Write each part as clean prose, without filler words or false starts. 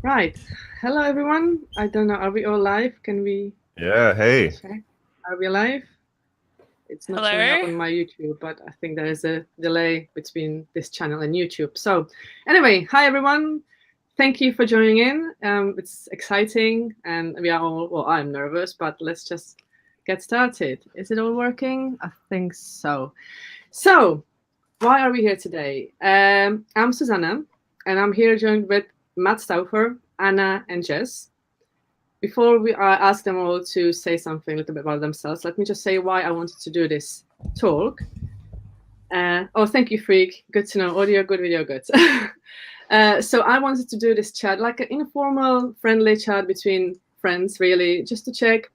Right. Hello, everyone. I don't know. Are we all live? Can we Yeah, hey. check? Are we live? It's not showing up Hello. on my YouTube, but I think there is a delay between this channel and YouTube. So, anyway, hi, everyone. Thank you for joining in. It's exciting, and we are all, well, I'm nervous, but let's just get started. Is it all working? I think so. So, why are we here today? I'm Susanna, and I'm here joined with Matt Stauffer, Anna, and Jess. Before we ask them all to say something a little bit about themselves, let me just say why I wanted to do this talk. Oh, thank you, Freak. Good to know. Audio good, video good. So I wanted to do this chat, like an informal, friendly chat between friends, really, just to check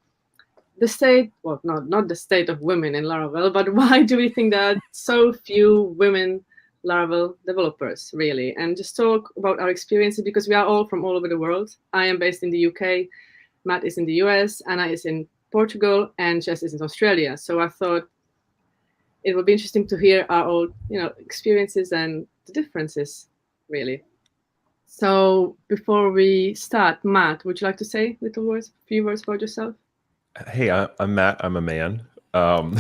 the state, well, not the state of women in Laravel, but why do we think there are so few women Laravel developers, really? And just talk about our experiences, because we are all from all over the world. I am based in the UK, Matt is in the US, Anna is in Portugal, and Jess is in Australia. So I thought it would be interesting to hear our own, experiences and the differences, really. So before we start, Matt, would you like to say few words about yourself? Hey, I'm Matt. I'm a man. Um,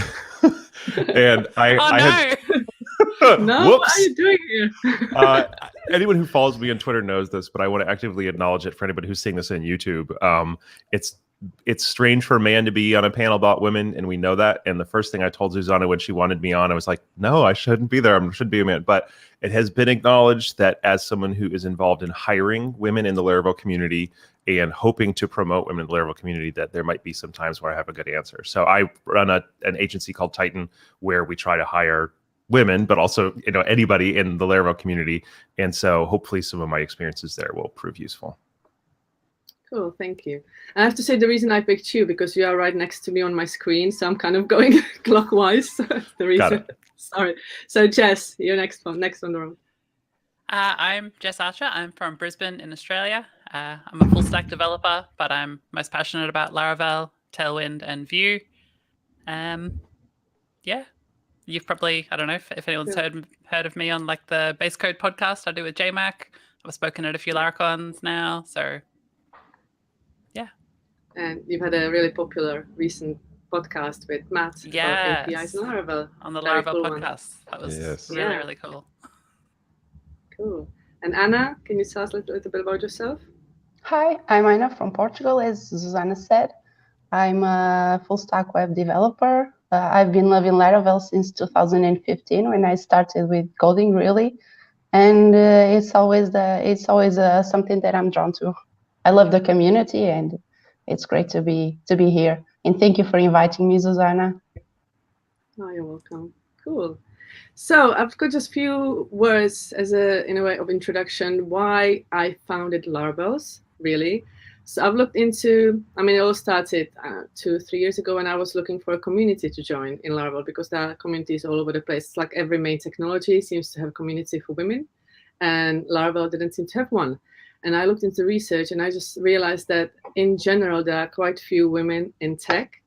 and I had No, what are whoops. you doing here? Uh, Anyone who follows me on Twitter knows this, but I want to actively acknowledge it for anybody who's seeing this on YouTube. It's it's strange for a man to be on a panel about women, and we know that. And the first thing I told Susanna when she wanted me on, I was like, no, I shouldn't be there. I should be a man. But it has been acknowledged that as someone who is involved in hiring women in the Laravel community and hoping to promote women in the Laravel community, that there might be some times where I have a good answer. So I run an agency called Titan, where we try to hire women, but also anybody in the Laravel community. And so hopefully some of my experiences there will prove useful. Cool, thank you. I have to say the reason I picked you, because you are right next to me on my screen, so I'm kind of going clockwise. So that's the reason. Got it. Sorry. So Jess, you're next on the road. I'm Jess Archer. I'm from Brisbane in Australia. I'm a full stack developer, but I'm most passionate about Laravel, Tailwind, and Vue. Yeah, you've probably, I don't know if anyone's heard of me on like the Base Code podcast I do with JMac. I've spoken at a few Laracons now, so yeah. And you've had a really popular recent podcast with Matt about APIs and Laravel. On the Very Laravel cool podcast. That was really cool. Cool. And Anna, can you tell us a little bit about yourself? Hi, I'm Anna from Portugal, as Susanna said. I'm a full stack web developer. I've been loving Laravel since 2015 when I started with coding, really. And it's always something that I'm drawn to. I love the community, and it's great to be here. And thank you for inviting me, Susanna. Oh, you're welcome. Cool. So I've got just a few words in a way of introduction why I founded Larabelles, really. So I've looked into, it all started 2-3 years ago when I was looking for a community to join in Laravel, because there are communities all over the place. It's like every main technology seems to have a community for women, and Laravel didn't seem to have one. And I looked into research, and I just realized that in general, there are quite few women in tech.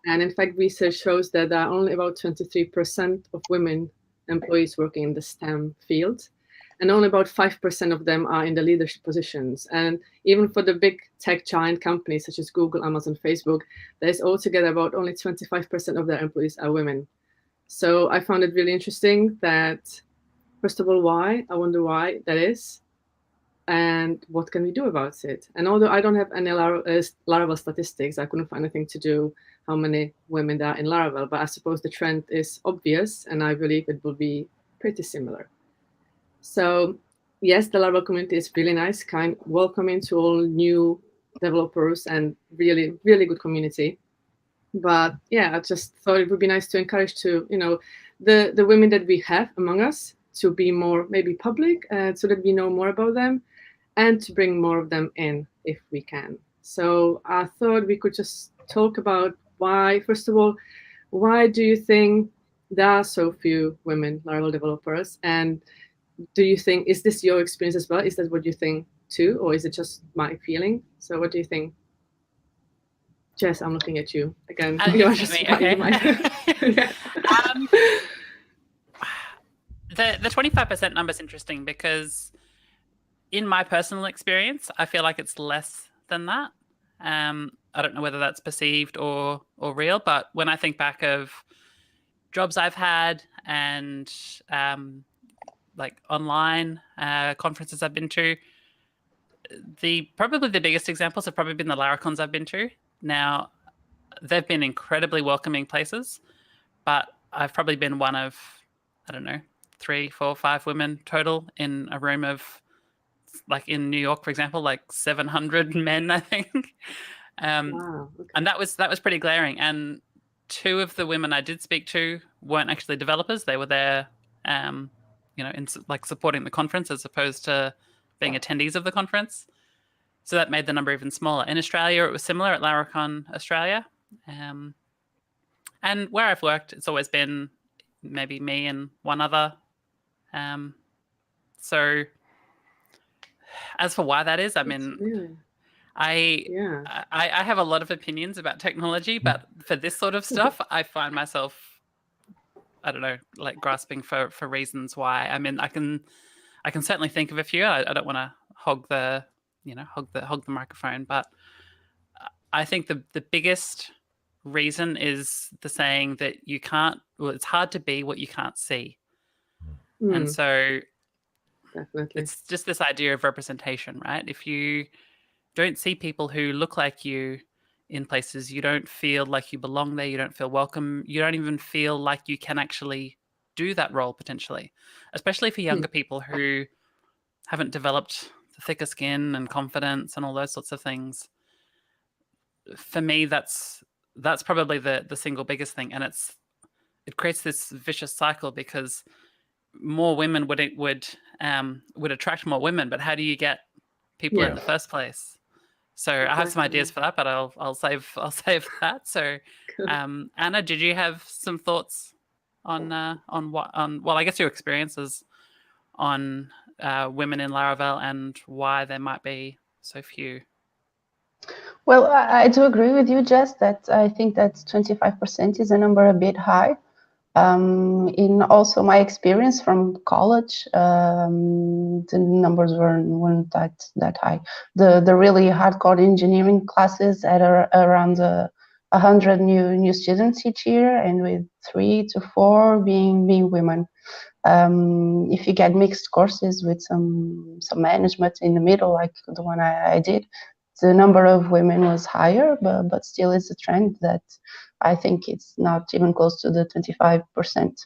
And in fact, research shows that there are only about 23% of women employees working in the STEM field, and only about 5% of them are in the leadership positions. And even for the big tech giant companies such as Google, Amazon, Facebook, there's altogether about only 25% of their employees are women. So I found it really interesting that, first of all, I wonder why that is, and what can we do about it? And although I don't have any Laravel statistics, I couldn't find anything to do how many women there are in Laravel, but I suppose the trend is obvious, and I believe it will be pretty similar. So yes, the Laravel community is really nice, kind, welcoming to all new developers, and really, really good community. But yeah, I just thought it would be nice to encourage the women that we have among us to be more maybe public, so that we know more about them, and to bring more of them in if we can. So I thought we could just talk about why, first of all, why do you think there are so few women Laravel developers? And do you think, is this your experience as well? Is that what you think too? Or is it just my feeling? So what do you think? Jess, I'm looking at you again. You're just okay. Yeah. The 25% number is interesting because in my personal experience, I feel like it's less than that. I don't know whether that's perceived or real, but when I think back of jobs I've had and like online conferences I've been to, probably the biggest examples have probably been the Laracons I've been to. Now, they've been incredibly welcoming places, but I've probably been one of, I don't know, 3, 4, 5 women total in a room of, like in New York, for example, like 700 men, I think. Wow. Okay. And that was pretty glaring. And 2 of the women I did speak to weren't actually developers; they were there, in like supporting the conference as opposed to being attendees of the conference. So that made the number even smaller. In Australia, it was similar at Laracon Australia. And where I've worked, it's always been maybe me and one other. So as for why that is, I mean, Really? I have a lot of opinions about technology, but for this sort of stuff, I find myself, I don't know, like grasping for reasons why. I mean, I can certainly think of a few. I don't want to hog the microphone, but I think the biggest reason is the saying that you can't. Well, it's hard to be what you can't see, and so Definitely. it's just this idea of representation, right? If you don't see people who look like you in places, you don't feel like you belong there, you don't feel welcome, you don't even feel like you can actually do that role potentially, especially for younger people who haven't developed the thicker skin and confidence and all those sorts of things. For me, that's probably the single biggest thing, and it creates this vicious cycle because more women would attract more women, but how do you get people in the first place? So I have some ideas for that, but I'll save that. So, Anna, did you have some thoughts on well, I guess your experiences on women in Laravel and why there might be so few? Well, I do agree with you, Jess, that I think that 25% is a number a bit high. In also my experience from college, the numbers weren't that high. The really hardcore engineering classes had around 100 new students each year, and with 3 to 4 being women. If you get mixed courses with some management in the middle, like the one I did, the number of women was higher, but still it's a trend that I think it's not even close to the 25%.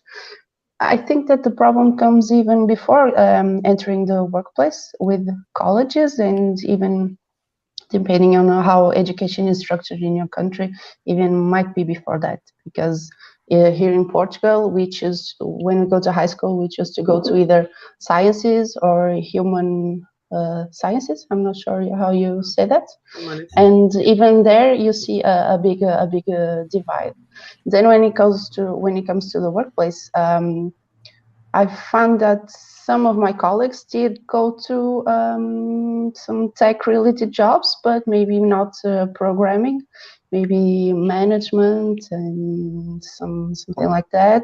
I think that the problem comes even before entering the workplace with colleges, and even depending on how education is structured in your country, even might be before that. Because here in Portugal, when we go to high school, we choose to go to either sciences or human sciences. I'm not sure how you say that. And even there, you see a big divide. Then when it comes to the workplace, I found that some of my colleagues did go to some tech-related jobs, but maybe not programming, maybe management and something like that.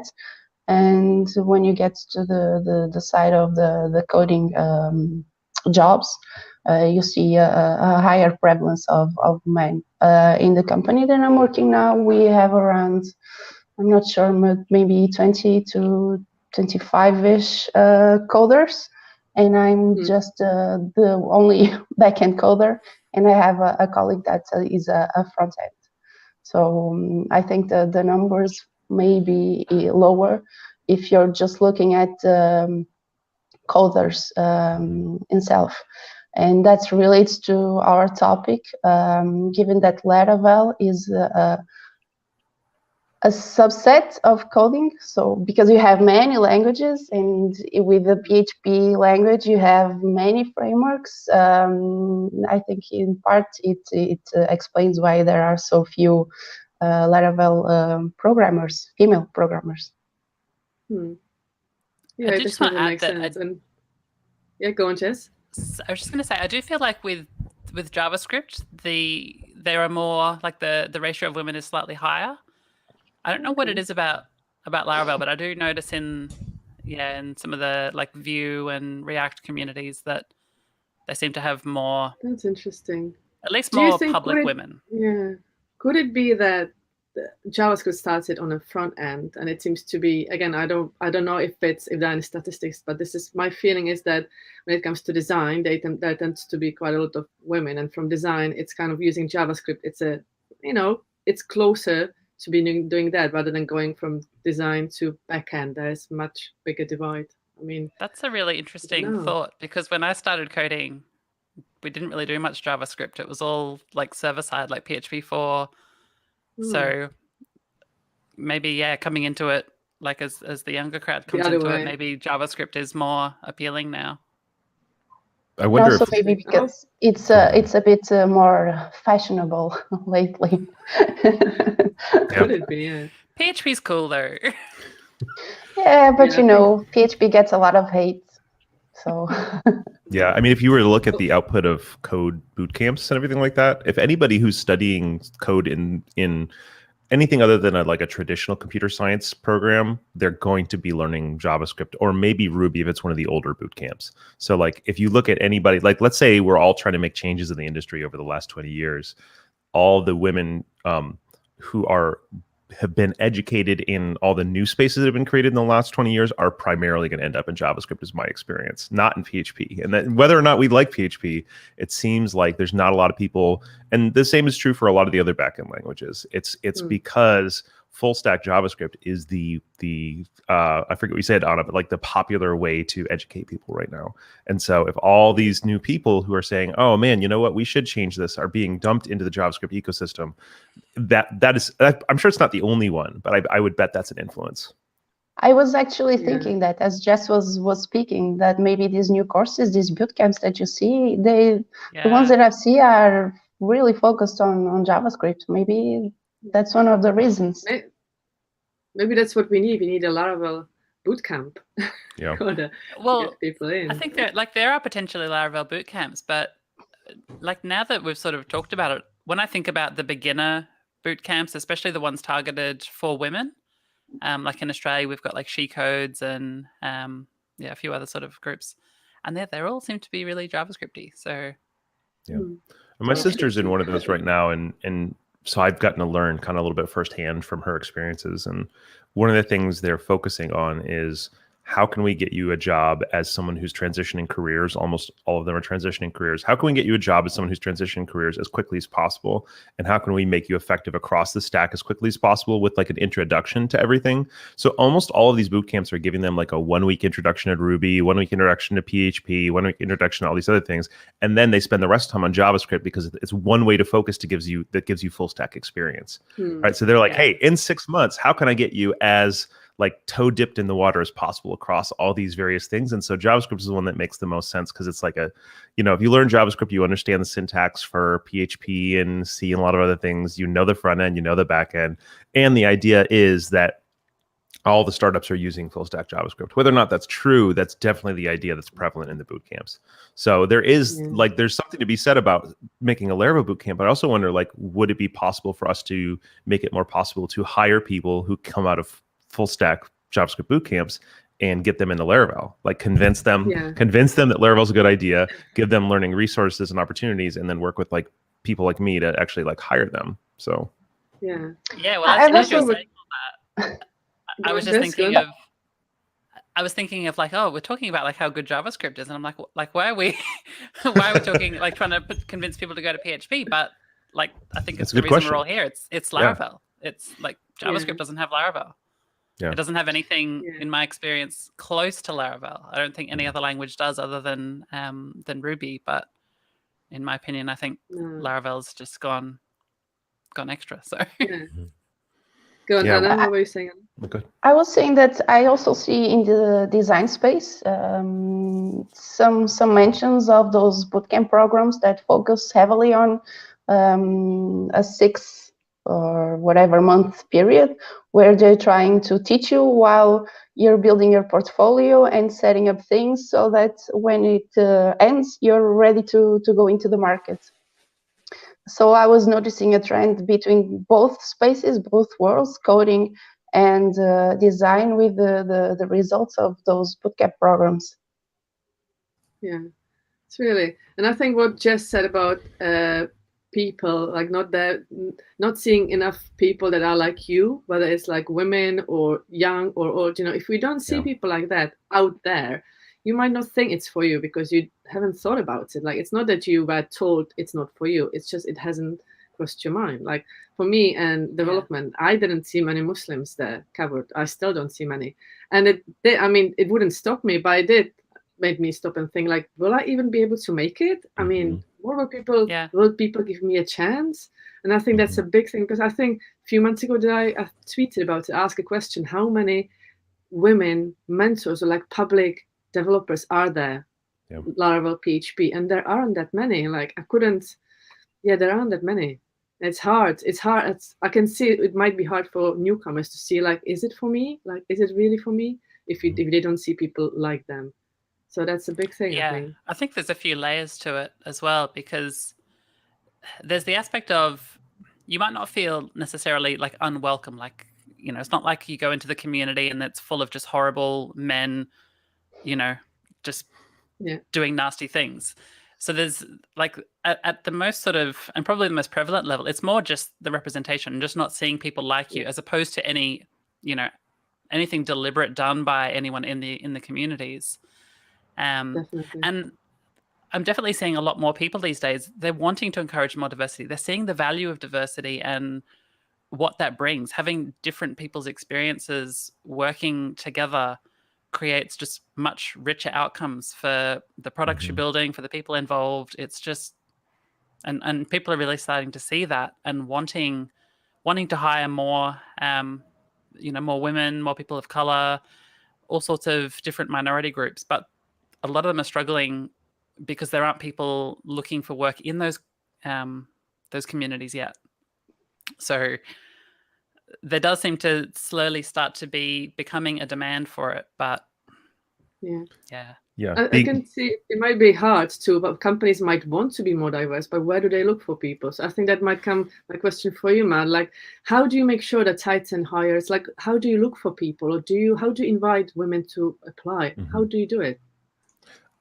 And when you get to the side of the coding jobs, you see a higher prevalence of men. In the company that I'm working now, we have around, I'm not sure, maybe 20 to 25-ish coders, and I'm just the only backend coder, and I have a colleague that is a front end. So I think the numbers may be lower if you're just looking at coders itself. And that relates to our topic, given that Laravel is a subset of coding. So because you have many languages, and with the PHP language, you have many frameworks. I think in part it explains why there are so few Laravel female programmers. Yeah, it definitely makes sense. And yeah, go on, Jess. I was just going to say, I do feel like with JavaScript, there are more, like the ratio of women is slightly higher. I don't know what it is about Laravel, but I do notice in some of the like Vue and React communities that They seem to have more, That's interesting. at least Do you more think public women. Yeah. Could it be that JavaScript started on a front end, and it seems to be, again, I don't know if there are any statistics, but this is my feeling, is that when it comes to design, there tends to be quite a lot of women, and from design, it's kind of using JavaScript. It's closer to be doing that rather than going from design to backend. There's much bigger divide. I mean, That's a really interesting know. thought, because when I started coding, we didn't really do much JavaScript. It was all like server side, like PHP 4. So maybe, coming into it, like as the younger crowd comes other into it, way. maybe JavaScript is more appealing now. I And wonder also if maybe because it's Go ahead. it's a bit more fashionable lately. Could it be? Yeah. PHP's cool though. Yeah, but Yeah, I think- PHP gets a lot of hate. So Yeah, I mean, if you were to look at the output of code boot camps and everything like that, if anybody who's studying code in anything other than a traditional computer science program, they're going to be learning JavaScript or maybe Ruby if it's one of the older boot camps. So like if you look at anybody, like let's say we're all trying to make changes in the industry over the last 20 years, all the women who have been educated in all the new spaces that have been created in the last 20 years are primarily going to end up in JavaScript, is my experience, not in PHP. And then whether or not we like PHP, it seems like there's not a lot of people, and the same is true for a lot of the other backend languages. It's because full stack JavaScript is the I forget what you said, Anna, but like the popular way to educate people right now. And so if all these new people who are saying, oh man, you know what, we should change this, are being dumped into the JavaScript ecosystem, that is, I'm sure it's not the only one, but I would bet that's an influence. I was actually thinking that as Jess was speaking, that maybe these new courses, these boot camps that you see, the ones that I've seen are really focused on JavaScript. Maybe that's one of the reasons. Maybe that's what we need. We need a Laravel bootcamp. Yeah. to get people in. I think there are potentially Laravel boot camps, but like now that we've sort of talked about it, when I think about the beginner boot camps, especially the ones targeted for women, like in Australia, we've got like She Codes and a few other sort of groups, and they all seem to be really JavaScripty. So yeah, and my sister's in one of those right now, and so I've gotten to learn kind of a little bit firsthand from her experiences. And one of the things they're focusing on is how can we get you a job as someone who's transitioning careers? Almost all of them are transitioning careers. How can we get you a job as someone who's transitioning careers as quickly as possible? And how can we make you effective across the stack as quickly as possible with like an introduction to everything? So almost all of these boot camps are giving them like a 1 week introduction to Ruby, 1 week introduction to PHP, 1 week introduction to all these other things. And then they spend the rest of the time on JavaScript because it's one way to focus that gives you full stack experience. Right. So they're like, hey, in 6 months, how can I get you as like toe dipped in the water as possible across all these various things? And so JavaScript is the one that makes the most sense because it's like if you learn JavaScript, you understand the syntax for PHP and C and a lot of other things. You know the front end, you know the back end. And the idea is that all the startups are using full stack JavaScript. Whether or not that's true, that's definitely the idea that's prevalent in the boot camps. So there is there's something to be said about making a Laravel boot camp, but I also wonder, like, would it be possible for us to make it more possible to hire people who come out of full stack JavaScript boot camps and get them into Laravel, like convince them that Laravel's a good idea, give them learning resources and opportunities, and then work with like people like me to actually like hire them. So well, that's interesting. I was just thinking of like, oh, we're talking about like how good JavaScript is, and I'm like why are we talking like trying to convince people to go to PHP? But like I think it's the reason we're all here. It's Laravel. It's like JavaScript doesn't have Laravel. It doesn't have anything, in my experience, close to Laravel. I don't think any other language does, other than Ruby. But in my opinion, I think Laravel's just gone extra. So. Go on, Anna. What were you saying? Okay. I was saying that I also see in the design space some mentions of those bootcamp programs that focus heavily on a 6 or whatever month period where they're trying to teach you while you're building your portfolio and setting up things so that when it ends, you're ready to go into the market. So I was noticing a trend between both spaces, both worlds, coding and design, with the results of those bootcamp programs. Yeah. It's really, and I think what Jess said about people, like not seeing enough people that are like you, whether it's like women or young or old. If we don't see people like that out there, you might not think it's for you because you haven't thought about it. Like, it's not that you were told it's not for you. It's just it hasn't crossed your mind. Like for me and development, I didn't see many Muslims there covered. I still don't see many, and it wouldn't stop me, but it did made me stop and think, like, will I even be able to make it? I mean, will people give me a chance? And I think that's a big thing, because I think a few months ago I tweeted about it, asked a question: how many women mentors or like public developers are there? Laravel PHP, and there aren't that many. Like, there aren't that many. It's hard. I can see it might be hard for newcomers to see, like, is it for me? Like, is it really for me? If they don't see people like them. So that's a big thing, I think there's a few layers to it as well, because there's the aspect of you might not feel necessarily like unwelcome. Like, it's not like you go into the community and it's full of just horrible men, just doing nasty things. So there's like at the most sort of, and probably the most prevalent level, it's more just the representation, just not seeing people like you, as opposed to any, anything deliberate done by anyone in the communities. And I'm definitely seeing a lot more people these days. They're wanting to encourage more diversity. They're seeing the value of diversity and what that brings. Having different people's experiences working together creates just much richer outcomes for the products you're building, for the people involved. It's just, and people are really starting to see that and wanting to hire more, more women, more people of color, all sorts of different minority groups. But a lot of them are struggling because there aren't people looking for work in those communities yet. So there does seem to slowly start to be becoming a demand for it, but I can see it might be hard too, but companies might want to be more diverse, but where do they look for people? So I think that might come my question for you, man. Like, how do you make sure that Titan hires? Like, how do you look for people, or how do you invite women to apply? How do you do it?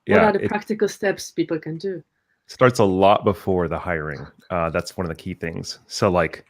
What are the practical steps people can do? Starts a lot before the hiring. That's one of the key things. So like,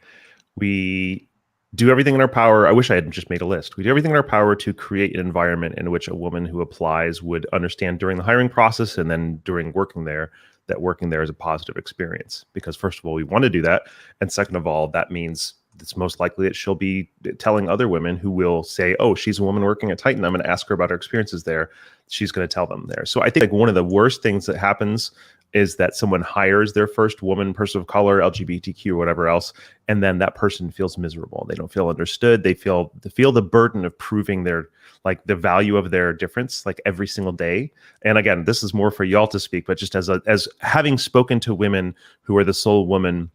we do everything in our power. I wish I had just made a list. We do everything in our power to create an environment in which a woman who applies would understand during the hiring process and then during working there, that working there is a positive experience. Because first of all, we want to do that. And second of all, that means it's most likely that she'll be telling other women who will say, oh, she's a woman working at Titan, I'm going to ask her about her experiences there. She's going to tell them there. So I think like one of the worst things that happens is that someone hires their first woman, person of color, LGBTQ, or whatever else, and then that person feels miserable. They don't feel understood. They feel the burden of proving their, like, the value of their difference, like, every single day. And again, this is more for y'all to speak, but just as having spoken to women who are the sole woman,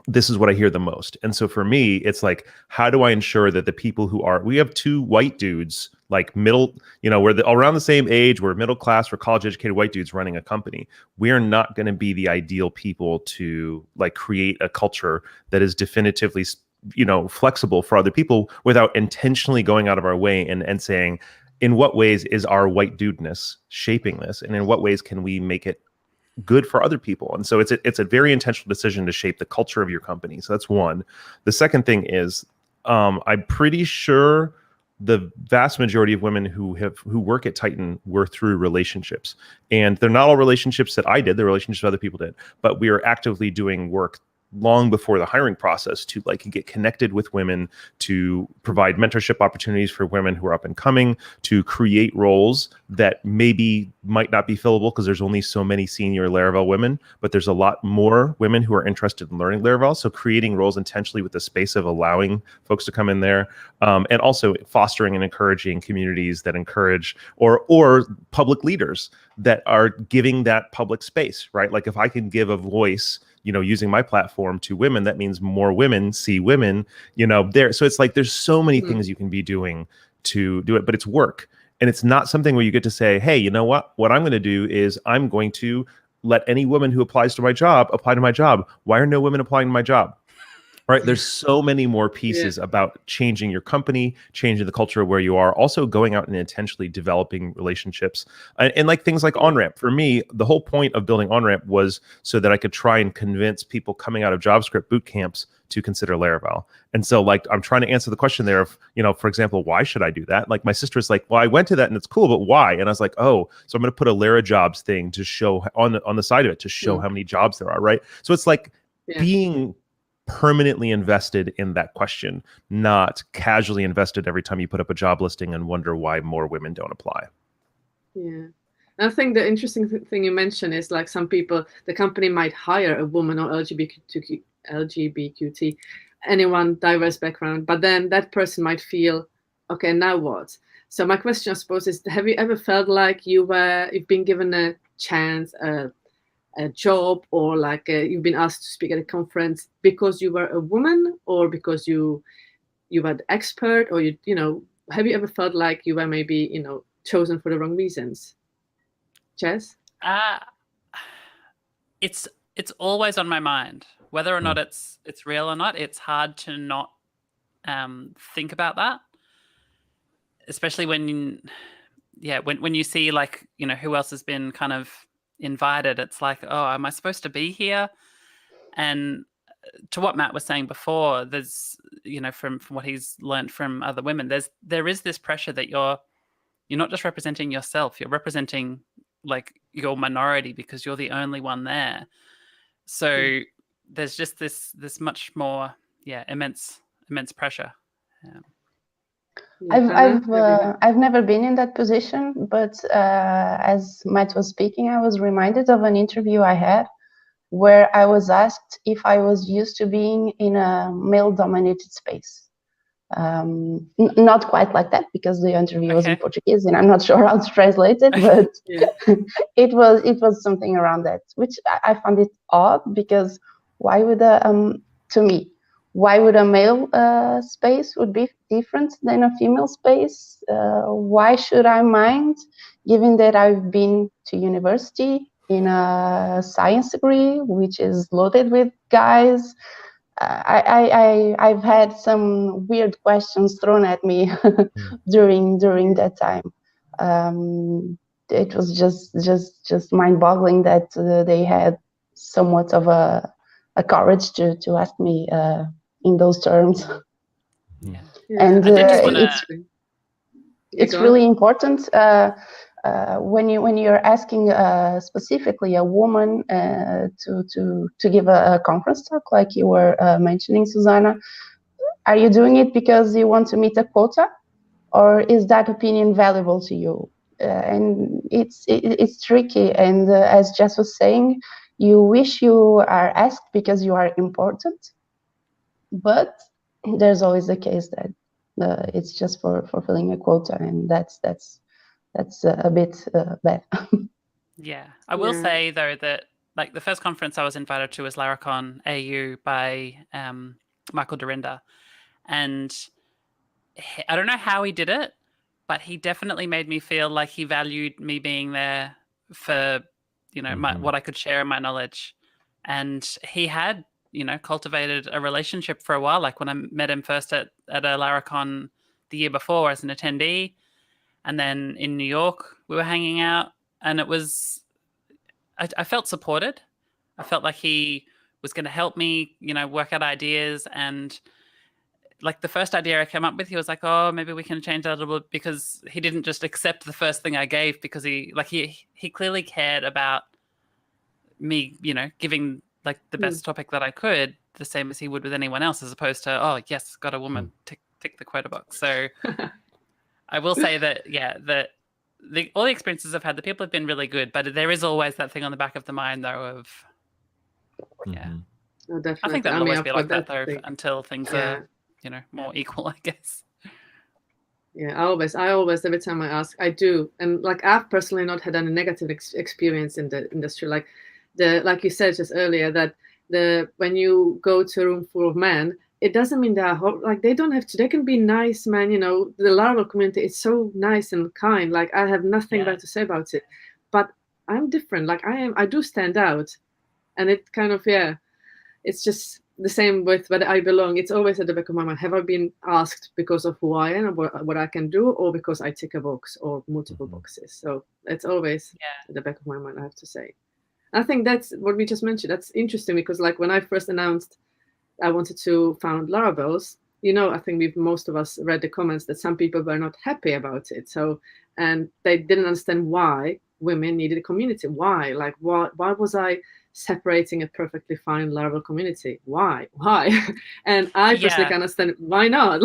this is what I hear the most. And so for me, it's like, how do I ensure that the people we have two white dudes, like middle, we're around the same age, we're middle class, we're college educated white dudes running a company. We're not going to be the ideal people to like create a culture that is definitively, flexible for other people without intentionally going out of our way and saying, in what ways is our white dudeness shaping this? And in what ways can we make it good for other people? And so it's a very intentional decision to shape the culture of your company. So that's one. The second thing is, I'm pretty sure the vast majority of women who work at Titan were through relationships, and they're not all relationships that I did. They're relationships other people did, but we are actively doing work long before the hiring process to like get connected with women, to provide mentorship opportunities for women who are up and coming, to create roles that maybe might not be fillable because there's only so many senior Laravel women, but there's a lot more women who are interested in learning Laravel. So creating roles intentionally with the space of allowing folks to come in there, and also fostering and encouraging communities that encourage or public leaders that are giving that public space, right? Like if I can give a voice, using my platform to women, that means more women see women, there. So it's like, there's so many things you can be doing to do it, but it's work. And it's not something where you get to say, hey, you know what I'm going to do is I'm going to let any woman who applies to my job apply to my job. Why are no women applying to my job? Right. There's so many more pieces about changing your company, changing the culture of where you are, also going out and intentionally developing relationships. And like things like OnRamp. For me, the whole point of building OnRamp was so that I could try and convince people coming out of JavaScript boot camps to consider Laravel. And so like, I'm trying to answer the question there of, for example, why should I do that? Like my sister's like, well, I went to that and it's cool, but why? And I was like, oh, so I'm going to put a Larajobs thing to show on the side of it to show how many jobs there are. Right. So it's like being permanently invested in that question, not casually invested every time you put up a job listing and wonder why more women don't apply. Yeah. And I think the interesting thing you mentioned is like some people, the company might hire a woman or LGBTQT, anyone diverse background, but then that person might feel, okay, now what? So my question, I suppose, is: have you ever felt like you've been given a chance, a job, or like you've been asked to speak at a conference because you were a woman, or because you were the expert, or have you ever felt like you were maybe chosen for the wrong reasons? Jess? It's always on my mind, whether or not it's real or not. It's hard to not think about that, especially when you see like who else has been kind of invited. It's like, oh, am I supposed to be here? And to what Matt was saying before, there's from what he's learned from other women, there is this pressure that you're not just representing yourself, you're representing like your minority because you're the only one there. So there's just this much more immense pressure. I've never been in that position, but as Matt was speaking, I was reminded of an interview I had where I was asked if I was used to being in a male-dominated space. Not quite like that, because the interview was in Portuguese and I'm not sure how to translate it, but it was something around that, which I found it odd, because why would why would a male space would be different than a female space? Why should I mind, given that I've been to university in a science degree, which is loaded with guys? I've had some weird questions thrown at me during that time. It was just mind-boggling that they had somewhat of a courage to ask me in those terms. And it's really important when you're asking specifically a woman to give a conference talk, like you were mentioning, Susanna. Are you doing it because you want to meet a quota, or is that opinion valuable to you? And it's tricky. And as Jess was saying, you wish you are asked because you are important, but there's always the case that it's just for fulfilling a quota, and that's a bit bad. I will say though that like the first conference I was invited to was Laracon AU by Michael Dorinda, and I don't know how he did it, but he definitely made me feel like he valued me being there for what I could share in my knowledge. And he had cultivated a relationship for a while. Like when I met him first at a Laracon the year before as an attendee, and then in New York we were hanging out, and it was I felt supported. I felt like he was going to help me work out ideas. And like the first idea I came up with, he was like, oh, maybe we can change that a little bit, because he didn't just accept the first thing I gave, because he clearly cared about me giving like the best topic that I could, the same as he would with anyone else, as opposed to, oh yes, got a woman, tick the quota box. So I will say that all the experiences I've had, the people have been really good, but there is always that thing on the back of the mind though of Oh, I think that'll always be like that though until things are more equal, I guess. I always every time I ask, I do. And like I've personally not had any negative experience in the industry, like you said just earlier, that when you go to a room full of men, it doesn't mean they don't have to, they can be nice men. The Laravel community is so nice and kind, like I have nothing bad to say about it, but I'm different. Like I do stand out, and it kind of it's just the same with whether I belong. It's always at the back of my mind. Have I been asked because of who I am and what I can do, or because I tick a box or multiple boxes? So it's always at the back of my mind, I have to say. I think that's what we just mentioned. That's interesting because, like, when I first announced I wanted to found Larabelles, I think most of us read the comments that some people were not happy about it. So, and they didn't understand why women needed a community. Why? Like, why was I separating a perfectly fine Laravel community? Why? And I personally can understand why not.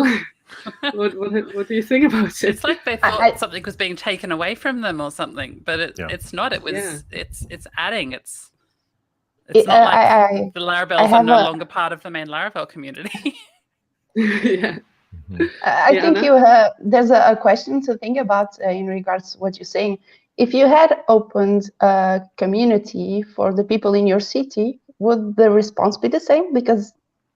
What do you think about it? It's like they thought something was being taken away from them or something, but it's not. It was it's adding. It's not like the Larabelles are no longer part of the main Laravel community. Yeah. I think there's a question to think about in regards to what you're saying. If you had opened a community for the people in your city, would the response be the same? Because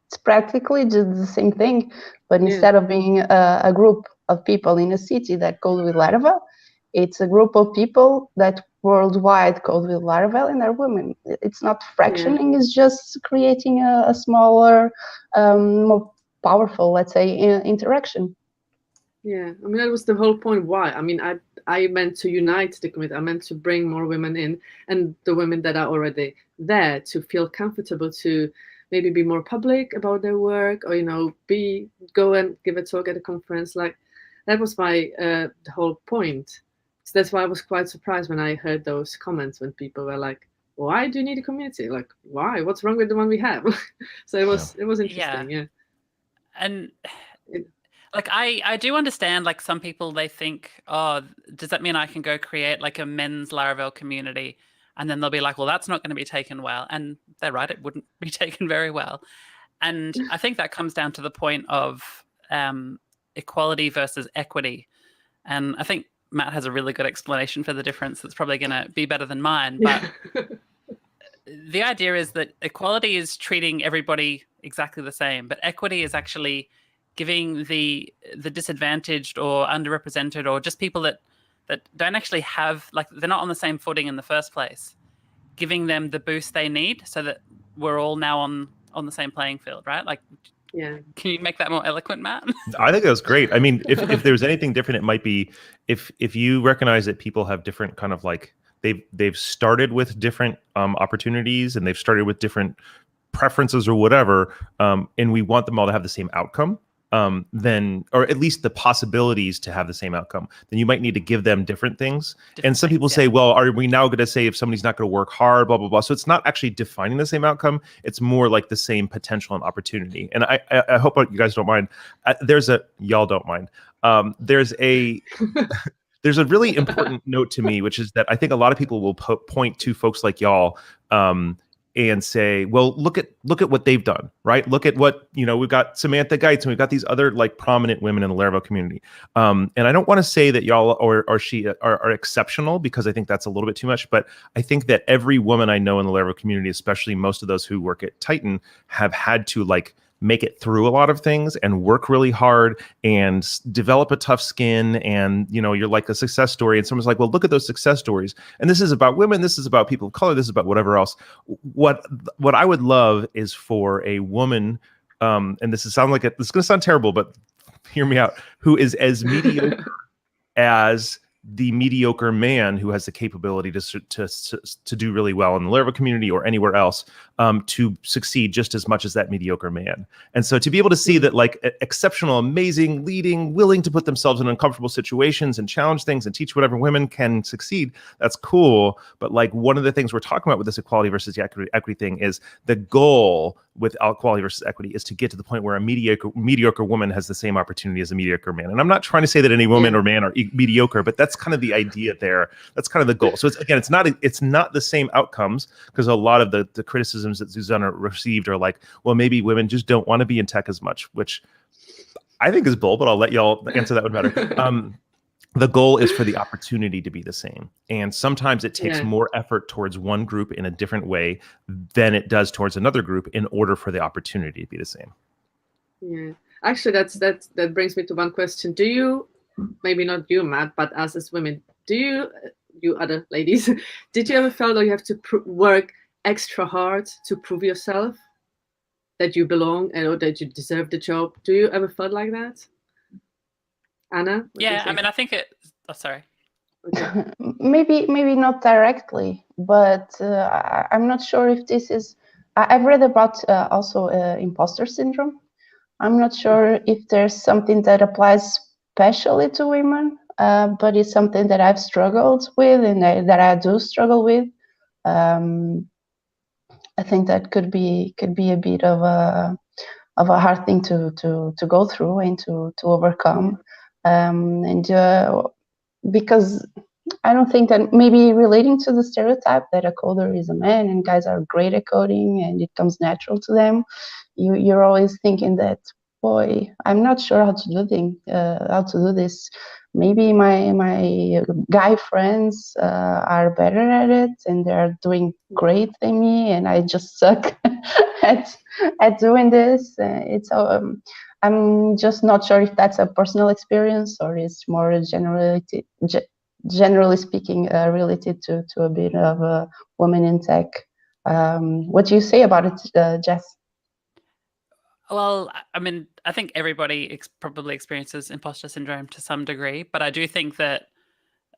it's practically just the same thing, but instead of being a group of people in a city that code with Laravel, it's a group of people that worldwide code with Laravel and are women. It's not fractioning, it's just creating a smaller, more powerful, let's say, interaction. Yeah, I mean, that was the whole point. Why? I mean, I meant to unite the community. I meant to bring more women in, and the women that are already there to feel comfortable to maybe be more public about their work, or go and give a talk at a conference. Like, that was my the whole point. So that's why I was quite surprised when I heard those comments when people were like, "Why do you need a community? Like, why? What's wrong with the one we have?" So it was interesting. Yeah. And like I do understand, like, some people, they think, oh, does that mean I can go create like a men's Laravel community? And then they'll be like, well, that's not going to be taken well. And they're right, it wouldn't be taken very well. And I think that comes down to the point of equality versus equity. And I think Matt has a really good explanation for the difference that's probably going to be better than mine. But the idea is that equality is treating everybody exactly the same, but equity is actually giving the disadvantaged or underrepresented, or just people that don't actually have, like, they're not on the same footing in the first place, giving them the boost they need so that we're all now on the same playing field, right? Like, can you make that more eloquent, Matt? I think that was great. I mean, if there's anything different, it might be if you recognize that people have different kind of, like, they've started with different opportunities, and they've started with different preferences or whatever, and we want them all to have the same outcome, then, or at least the possibilities to have the same outcome, then you might need to give them different things. And some people say, well, are we now going to say if somebody's not going to work hard, blah, blah, blah. So it's not actually defining the same outcome. It's more like the same potential and opportunity. And I hope you guys don't mind. Y'all don't mind. There's a really important note to me, which is that I think a lot of people will point to folks like y'all, and say, well, look at what they've done, right? Look at what, we've got Samantha Geitz, and we've got these other, like, prominent women in the Laravel community. And I don't want to say that y'all or she are exceptional, because I think that's a little bit too much. But I think that every woman I know in the Laravel community, especially most of those who work at Titan, have had to, like, make it through a lot of things and work really hard and develop a tough skin. And, you're like a success story. And someone's like, well, look at those success stories. And this is about women. This is about people of color. This is about whatever else. What I would love is for a woman, and this is going to sound terrible, but hear me out, who is as mediocre as the mediocre man who has the capability to do really well in the Laravel community or anywhere else, to succeed just as much as that mediocre man. And so to be able to see that, like, exceptional, amazing, leading, willing to put themselves in uncomfortable situations and challenge things and teach whatever women can succeed, that's cool. But, like, one of the things we're talking about with this equality versus equity thing is the goal with equality versus equity is to get to the point where a mediocre woman has the same opportunity as a mediocre man. And I'm not trying to say that any woman or man are mediocre, but that's kind of the idea there. That's kind of the goal. So it's not the same outcomes, because a lot of the criticisms that Zuzana received are like, well, maybe women just don't want to be in tech as much, which I think is bull, but I'll let y'all answer that one better. The goal is for the opportunity to be the same. And sometimes it takes more effort towards one group in a different way than it does towards another group in order for the opportunity to be the same. Yeah. Actually, that brings me to one question. Do you, maybe not you, Matt, but us as women, you other ladies, did you ever feel like you have to work extra hard to prove yourself? that you belong or that you deserve the job. Do you ever felt like that, Anna? What do you Yeah, I think? mean, I think it. Oh, sorry. Okay. Maybe not directly, but I'm not sure if this is. I've read about also imposter syndrome. I'm not sure if there's something that applies especially to women, but it's something that I've struggled with and that I do struggle with. I think that could be a bit of a hard thing to go through and to overcome, and because I don't think that maybe relating to the stereotype that a coder is a man and guys are great at coding and it comes natural to them, you're always thinking that, boy, I'm not sure how to do this. Maybe my guy friends are better at it and they're doing great than me, and I just suck at doing this. I'm just not sure if that's a personal experience or it's more generally speaking, related to a bit of a woman in tech. What do you say about it, Jess? Well, I mean, I think everybody probably experiences imposter syndrome to some degree, but I do think that,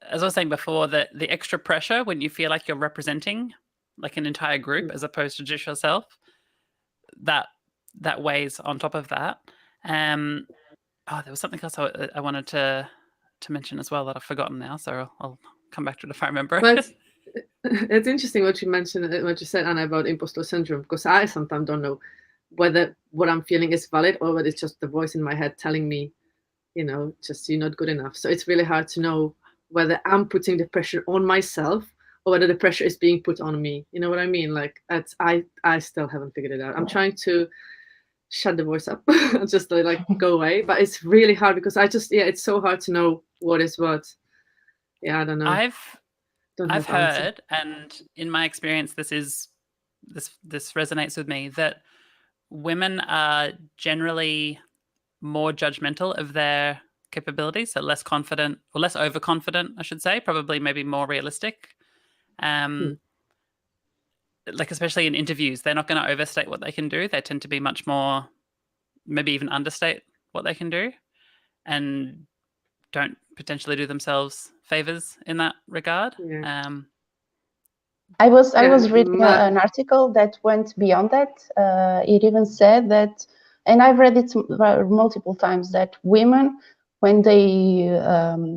as I was saying before, that the extra pressure when you feel like you're representing like an entire group as opposed to just yourself, that weighs on top of that. Oh, there was something else I wanted to mention as well that I've forgotten now, so I'll come back to it if I remember. But it's interesting what you mentioned, what you said, Anna, about imposter syndrome, because I sometimes don't know whether what I'm feeling is valid or whether it's just the voice in my head telling me, just you're not good enough. So it's really hard to know whether I'm putting the pressure on myself or whether the pressure is being put on me. You know what I mean? Like I still haven't figured it out. I'm trying to shut the voice up, just like go away. But it's really hard because it's so hard to know what is what. Yeah, I don't know. I've heard, and in my experience, this resonates with me, that women are generally more judgmental of their capabilities, so less confident or less overconfident, I should say, probably maybe more realistic. Like especially in interviews, they're not going to overstate what they can do. They tend to be much more, maybe even understate what they can do, and don't potentially do themselves favors in that regard. Yeah. I was reading an article that went beyond that. It even said that, and I've read it multiple times, that women, when they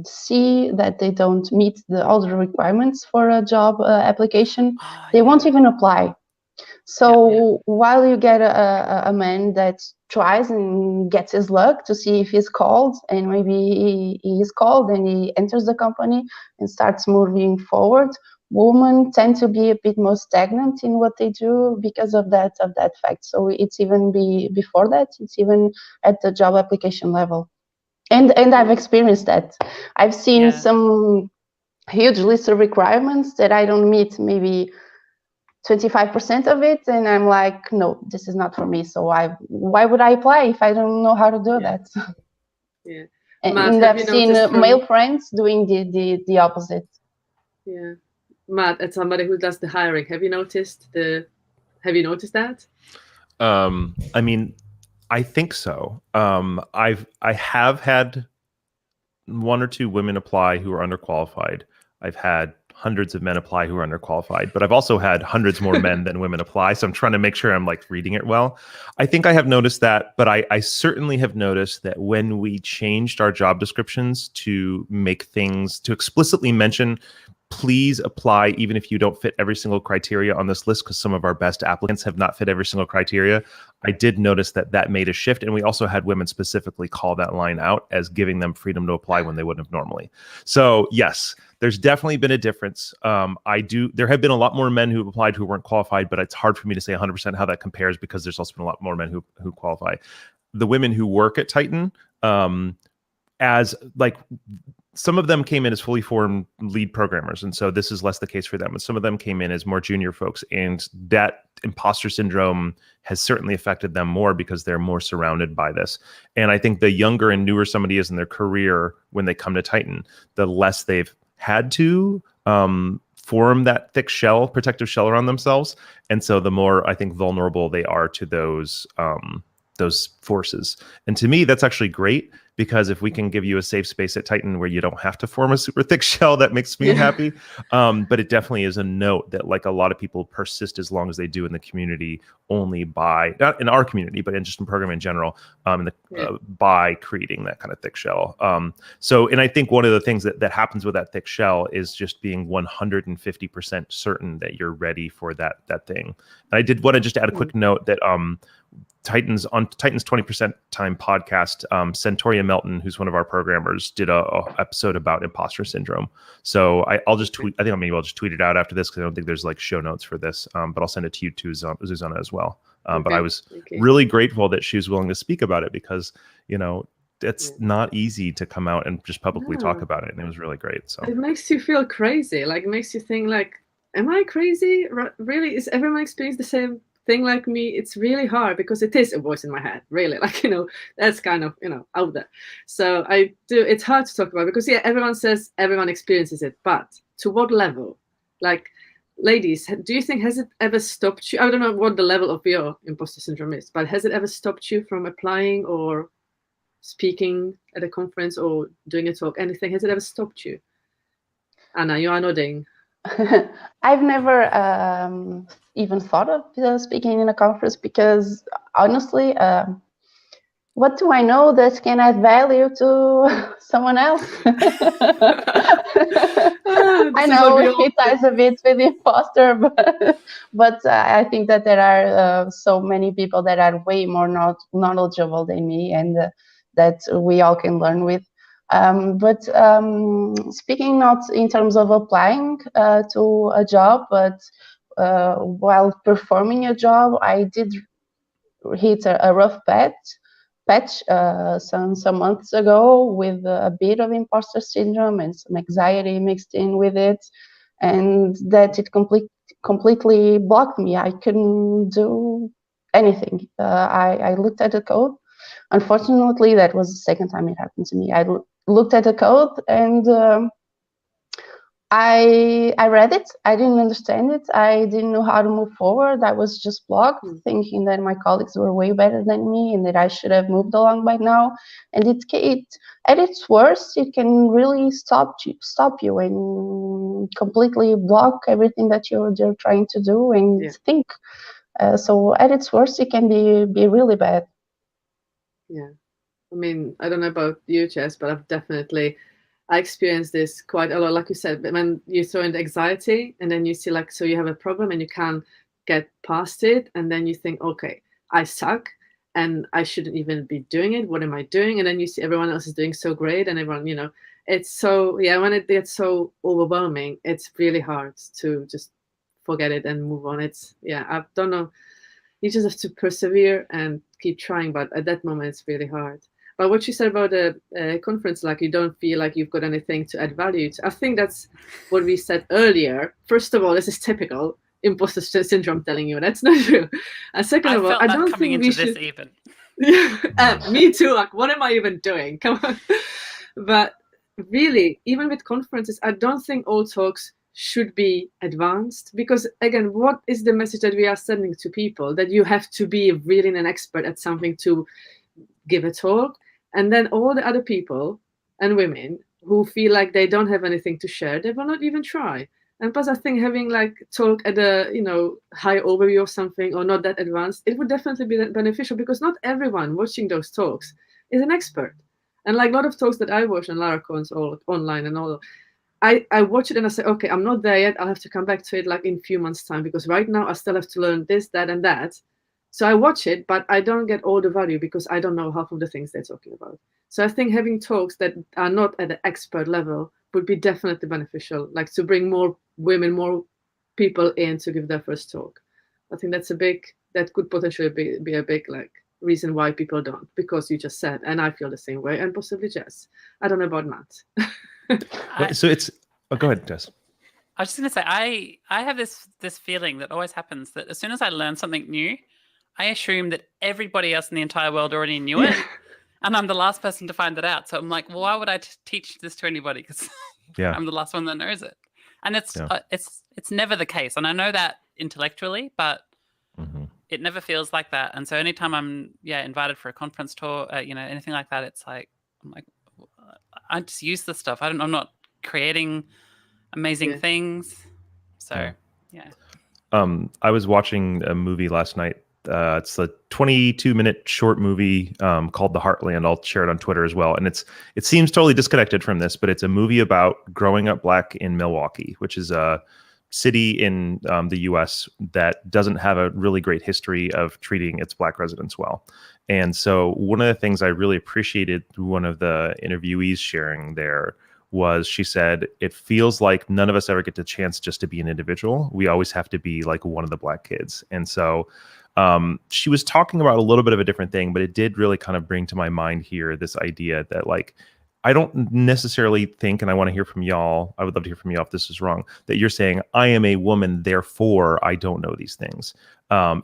see that they don't meet all the requirements for a job application, they won't even apply. So while you get a man that tries and gets his luck to see if he's called, and maybe he is called and he enters the company and starts moving forward, women tend to be a bit more stagnant in what they do because of that fact. So it's even before that, it's even at the job application level. And I've experienced that. I've seen some huge list of requirements that I don't meet maybe 25% of it, and I'm like, no, this is not for me. So why would I apply if I don't know how to do that? Yeah. And Matt, I've seen male friends doing the opposite. Yeah. Matt, as somebody who does the hiring, have you noticed that? I mean, I think so. I have had one or two women apply who are underqualified. I've had hundreds of men apply who are underqualified, but I've also had hundreds more men than women apply. So I'm trying to make sure I'm like reading it well. I think I have noticed that, but I certainly have noticed that when we changed our job descriptions to make things, to explicitly mention, please apply even if you don't fit every single criteria on this list, because some of our best applicants have not fit every single criteria. I did notice that made a shift. And we also had women specifically call that line out as giving them freedom to apply when they wouldn't have normally. So yes, there's definitely been a difference. There have been a lot more men who applied who weren't qualified, but it's hard for me to say 100% how that compares because there's also been a lot more men who qualify. The women who work at Titan, as like, some of them came in as fully formed lead programmers, and so this is less the case for them. And some of them came in as more junior folks, and that imposter syndrome has certainly affected them more because they're more surrounded by this. And I think the younger and newer somebody is in their career when they come to Titan, the less they've had to form that thick shell, protective shell around themselves, and so the more I think vulnerable they are to those forces. And to me, that's actually great, because if we can give you a safe space at Titan where you don't have to form a super thick shell, that makes me happy. But it definitely is a note that like a lot of people persist as long as they do in the community only by, not in our community, but in just in programming in general, by creating that kind of thick shell. And I think one of the things that happens with that thick shell is just being 150% certain that you're ready for that thing. And I did want to just add a quick note that Titan's 20% Time podcast, Centauria Melton, who's one of our programmers, did a episode about imposter syndrome. So I'll just tweet. I think maybe I'll just tweet it out after this, because I don't think there's like show notes for this. But I'll send it to you too, Zuzana, as well. But I was really grateful that she was willing to speak about it, because it's not easy to come out and just publicly talk about it, and it was really great. So it makes you feel crazy. Like, it makes you think, like, am I crazy? Really? Is everyone experiencing the same thing like me? It's really hard, because it is a voice in my head, really, like, that's kind of out there. So it's hard to talk about, because everyone says everyone experiences it, but to what level? Like, ladies, do you think, has it ever stopped you? I don't know what the level of your imposter syndrome is, but has it ever stopped you from applying or speaking at a conference or doing a talk? Anything? Has it ever stopped you? Anna, you are nodding. I've never even thought of speaking in a conference, because honestly, what do I know that can add value to someone else? I know it ties a bit with the imposter, but I think that there are so many people that are way more knowledgeable than me, and that we all can learn with. But speaking not in terms of applying to a job, but while performing a job, I did hit a rough patch some months ago, with a bit of imposter syndrome and some anxiety mixed in with it, and that it completely blocked me. I couldn't do anything. I looked at the code. Unfortunately, that was the second time it happened to me. I looked at the code, and I read it. I didn't understand it. I didn't know how to move forward. I was just blocked, thinking that my colleagues were way better than me and that I should have moved along by now. And it at its worst, it can really stop you and completely block everything that you're trying to do and think. So at its worst, it can be really bad. Yeah. I mean, I don't know about you, Jess, but I experienced this quite a lot. Like you said, when you throw in the anxiety, and then you see, like, so you have a problem and you can't get past it, and then you think, okay, I suck and I shouldn't even be doing it. What am I doing? And then you see everyone else is doing so great, and everyone, it's so, when it gets so overwhelming, it's really hard to just forget it and move on. I don't know. You just have to persevere and keep trying, but at that moment, it's really hard. But what you said about a conference, like, you don't feel like you've got anything to add value to, I think that's what we said earlier. First of all, this is typical imposter syndrome telling you that's not true. And second of all, I don't think we should. Even. Me too. Like, what am I even doing? Come on. But really, even with conferences, I don't think all talks should be advanced, because again, what is the message that we are sending to people? That you have to be really an expert at something to give a talk, and then all the other people and women who feel like they don't have anything to share, they will not even try. And plus, I think having like talk at a high overview of something, or not that advanced, it would definitely be beneficial, because not everyone watching those talks is an expert. And like a lot of talks that I watch on Laracons or online and all, I watch it and I say, okay, I'm not there yet. I'll have to come back to it like in a few months' time, because right now I still have to learn this, that, and that. So I watch it, but I don't get all the value, because I don't know half of the things they're talking about. So I think having talks that are not at the expert level would be definitely beneficial, like to bring more women, more people in to give their first talk. I think that could potentially be a big like reason why people don't, because you just said, and I feel the same way, and possibly Jess. I don't know about Matt. So it's go ahead, Jess. I was just going to say, I have this feeling that always happens, that as soon as I learn something new, I assume that everybody else in the entire world already knew it, and I'm the last person to find that out. So I'm like, well, why would I teach this to anybody? Because I'm the last one that knows it. And it's never the case. And I know that intellectually, but it never feels like that. And so anytime I'm invited for a conference tour, anything like that, it's like I'm like, I just use this stuff. I'm not creating amazing things. So I was watching a movie last night. It's a 22-minute short movie called The Heartland. I'll share it on Twitter as well. And it seems totally disconnected from this, but it's a movie about growing up Black in Milwaukee, which is a city in the U.S. that doesn't have a really great history of treating its Black residents well. And so one of the things I really appreciated one of the interviewees sharing there was she said, it feels like none of us ever get the chance just to be an individual. We always have to be like one of the Black kids. And so she was talking about a little bit of a different thing, but it did really kind of bring to my mind here this idea that like, I don't necessarily think, and I want to hear from y'all, I would love to hear from y'all if this is wrong, that you're saying, I am a woman, therefore I don't know these things.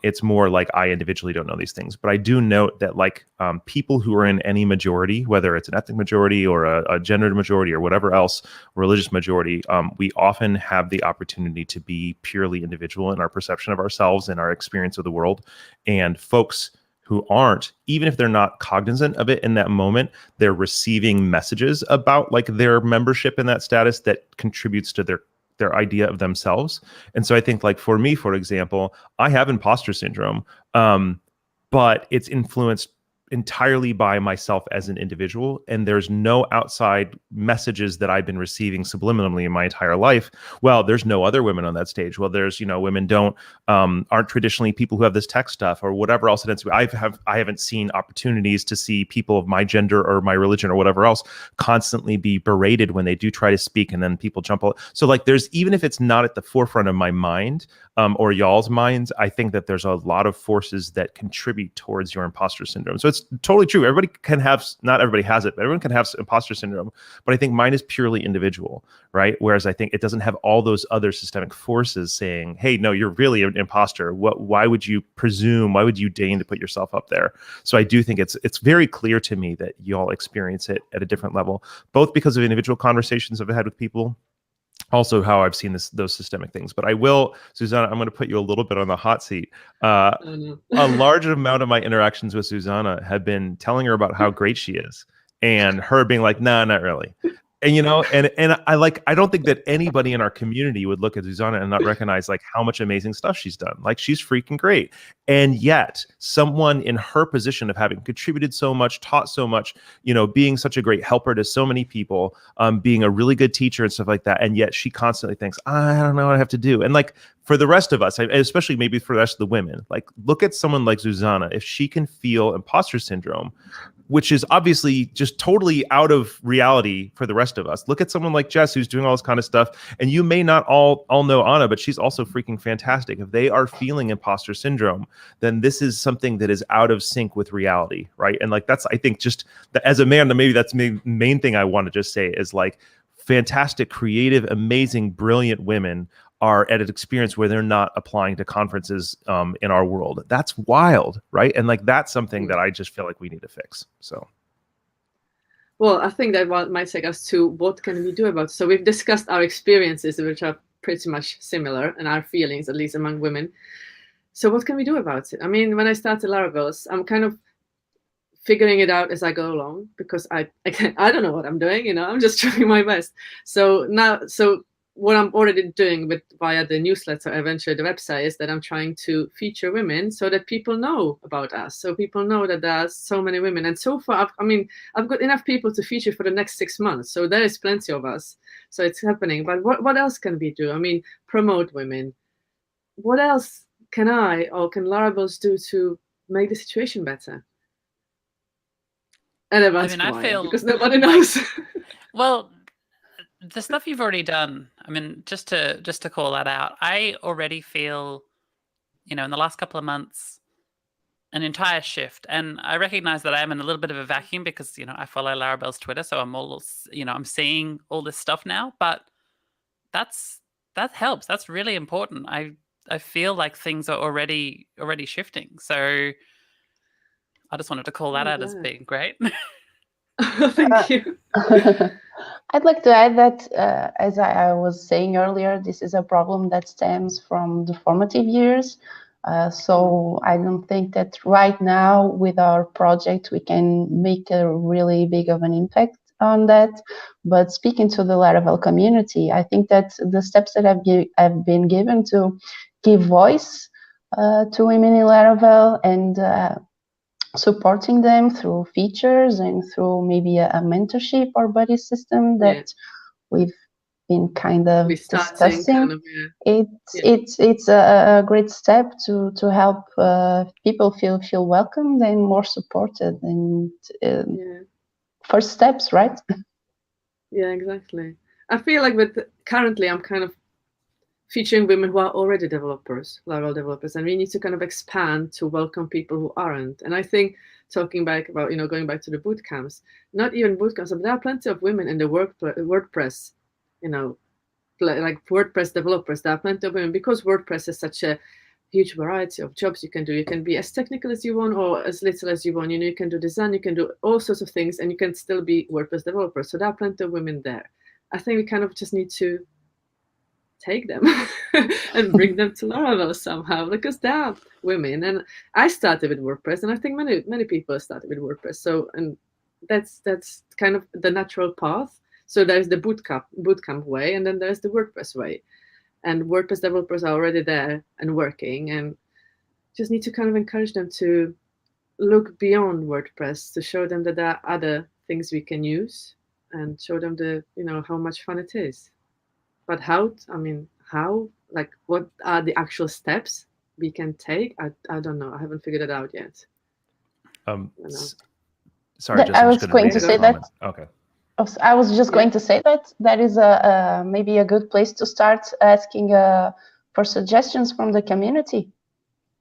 It's more like I individually don't know these things. But I do note that like people who are in any majority, whether it's an ethnic majority or a gendered majority or whatever else, religious majority, we often have the opportunity to be purely individual in our perception of ourselves and our experience of the world. And folks who aren't, even if they're not cognizant of it in that moment, they're receiving messages about like their membership in that status that contributes to their idea of themselves. And so I think like for me, for example, I have imposter syndrome, but it's influenced entirely by myself as an individual. And there's no outside messages that I've been receiving subliminally in my entire life. Well, there's no other women on that stage. Well, there's, women aren't traditionally people who have this tech stuff or whatever else it is. I haven't seen opportunities to see people of my gender or my religion or whatever else constantly be berated when they do try to speak, and then people jump out. So like there's, even if it's not at the forefront of my mind or y'all's minds, I think that there's a lot of forces that contribute towards your imposter syndrome. So it's totally true. Everybody can have, not everybody has it, but everyone can have imposter syndrome. But I think mine is purely individual, right? Whereas I think it doesn't have all those other systemic forces saying, hey, no, you're really an imposter. Why would you presume? Why would you deign to put yourself up there? So I do think it's very clear to me that y'all experience it at a different level, both because of individual conversations I've had with people, also how I've seen those systemic things. But I will, Susanna, I'm going to put you a little bit on the hot seat. A large amount of my interactions with Susanna have been telling her about how great she is and her being like, nah, not really. And, and I don't think that anybody in our community would look at Susanna and not recognize like how much amazing stuff she's done. Like she's freaking great. And yet someone in her position of having contributed so much, taught so much, being such a great helper to so many people, being a really good teacher and stuff like that. And yet she constantly thinks, I don't know what I have to do. And like for the rest of us, especially maybe for the rest of the women, like look at someone like Susanna, if she can feel imposter syndrome, which is obviously just totally out of reality for the rest of us. Look at someone like Jess, who's doing all this kind of stuff. And you may not all know Anna, but she's also freaking fantastic. If they are feeling imposter syndrome, then this is something that is out of sync with reality, right? And like, that's, I think just as a man, maybe that's the main thing I want to just say is like fantastic, creative, amazing, brilliant women are at an experience where they're not applying to conferences in our world. That's wild, right? And like that's something that I just feel like we need to fix. So, well, I think that might take us to what can we do about it. So we've discussed our experiences, which are pretty much similar, and our feelings, at least among women. So what can we do about it? I mean, when I started Larabelles, I'm kind of figuring it out as I go along because I don't know what I'm doing. I'm just trying my best. So what I'm already doing via the newsletter, eventually the website, is that I'm trying to feature women so that people know about us. So people know that there are so many women. And so far, I've got enough people to feature for the next 6 months. So there is plenty of us. So it's happening. But what else can we do? I mean, promote women. What else can I or can Larabelles do to make the situation better? And everyone's quiet because nobody knows. Well, the stuff you've already done, I mean, just to call that out, I already feel, in the last couple of months, an entire shift. And I recognize that I am in a little bit of a vacuum because, I follow Larabelle's Twitter. So I'm all, I'm seeing all this stuff now, but that helps. That's really important. I feel like things are already shifting. So I just wanted to call that out as being great. Thank you. I'd like to add that, as I was saying earlier, this is a problem that stems from the formative years. So I don't think that right now with our project we can make a really big of an impact on that. But speaking to the Laravel community, I think that the steps that have been given to give voice to women in Laravel and supporting them through features and through maybe a mentorship or buddy system that we've been kind of discussing. It's a great step to help people feel welcomed and more supported, and first steps, right? Yeah, exactly. I feel like currently I'm kind of featuring women who are already developers, Laravel developers, and we need to kind of expand to welcome people who aren't. And I think talking back about, going back to the boot camps, not even boot camps, but there are plenty of women in the WordPress, like WordPress developers. There are plenty of women because WordPress is such a huge variety of jobs you can do. You can be as technical as you want or as little as you want. You can do design, you can do all sorts of things, and you can still be WordPress developers. So there are plenty of women there. I think we kind of just need to take them and bring them to Laravel somehow, because they are women. And I started with WordPress, and I think many people started with WordPress. So, and that's kind of the natural path. So there's the bootcamp way, and then there's the WordPress way. And WordPress developers are already there and working, and just need to kind of encourage them to look beyond WordPress, to show them that there are other things we can use, and show them how much fun it is. But how, like, what are the actual steps we can take? I don't know. I haven't figured it out yet. Sorry, Jess, I was going to say that. Okay. I was just going to say that is maybe a good place to start asking for suggestions from the community.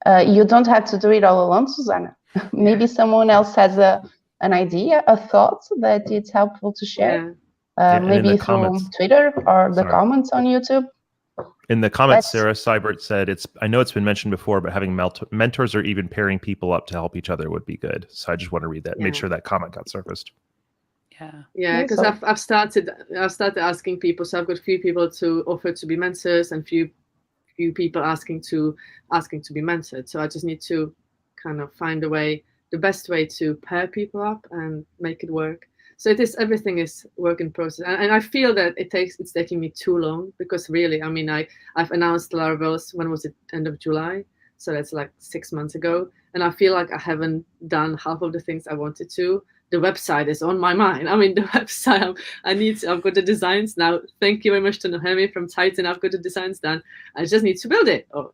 You don't have to do it all alone, Susanna. Maybe someone else has an idea, a thought that it's helpful to share. Maybe through Twitter or the comments on YouTube. In the comments, Sarah Seibert said, I know it's been mentioned before, but having mentors or even pairing people up to help each other would be good. So I just want to read that, make sure that comment got surfaced. Yeah, because I've started asking people. So I've got a few people to offer to be mentors, and few people asking to be mentored. So I just need to kind of find the best way to pair people up and make it work. So everything is work in process, and I feel that it's taking me too long, because really, I've announced Larabelles, when was it, end of July? So that's like 6 months ago, and I feel like I haven't done half of the things I wanted to. The website is on my mind. The website, I've got the designs now. Thank you very much to Nohemi from Titan. I've got the designs done. I just need to build it, but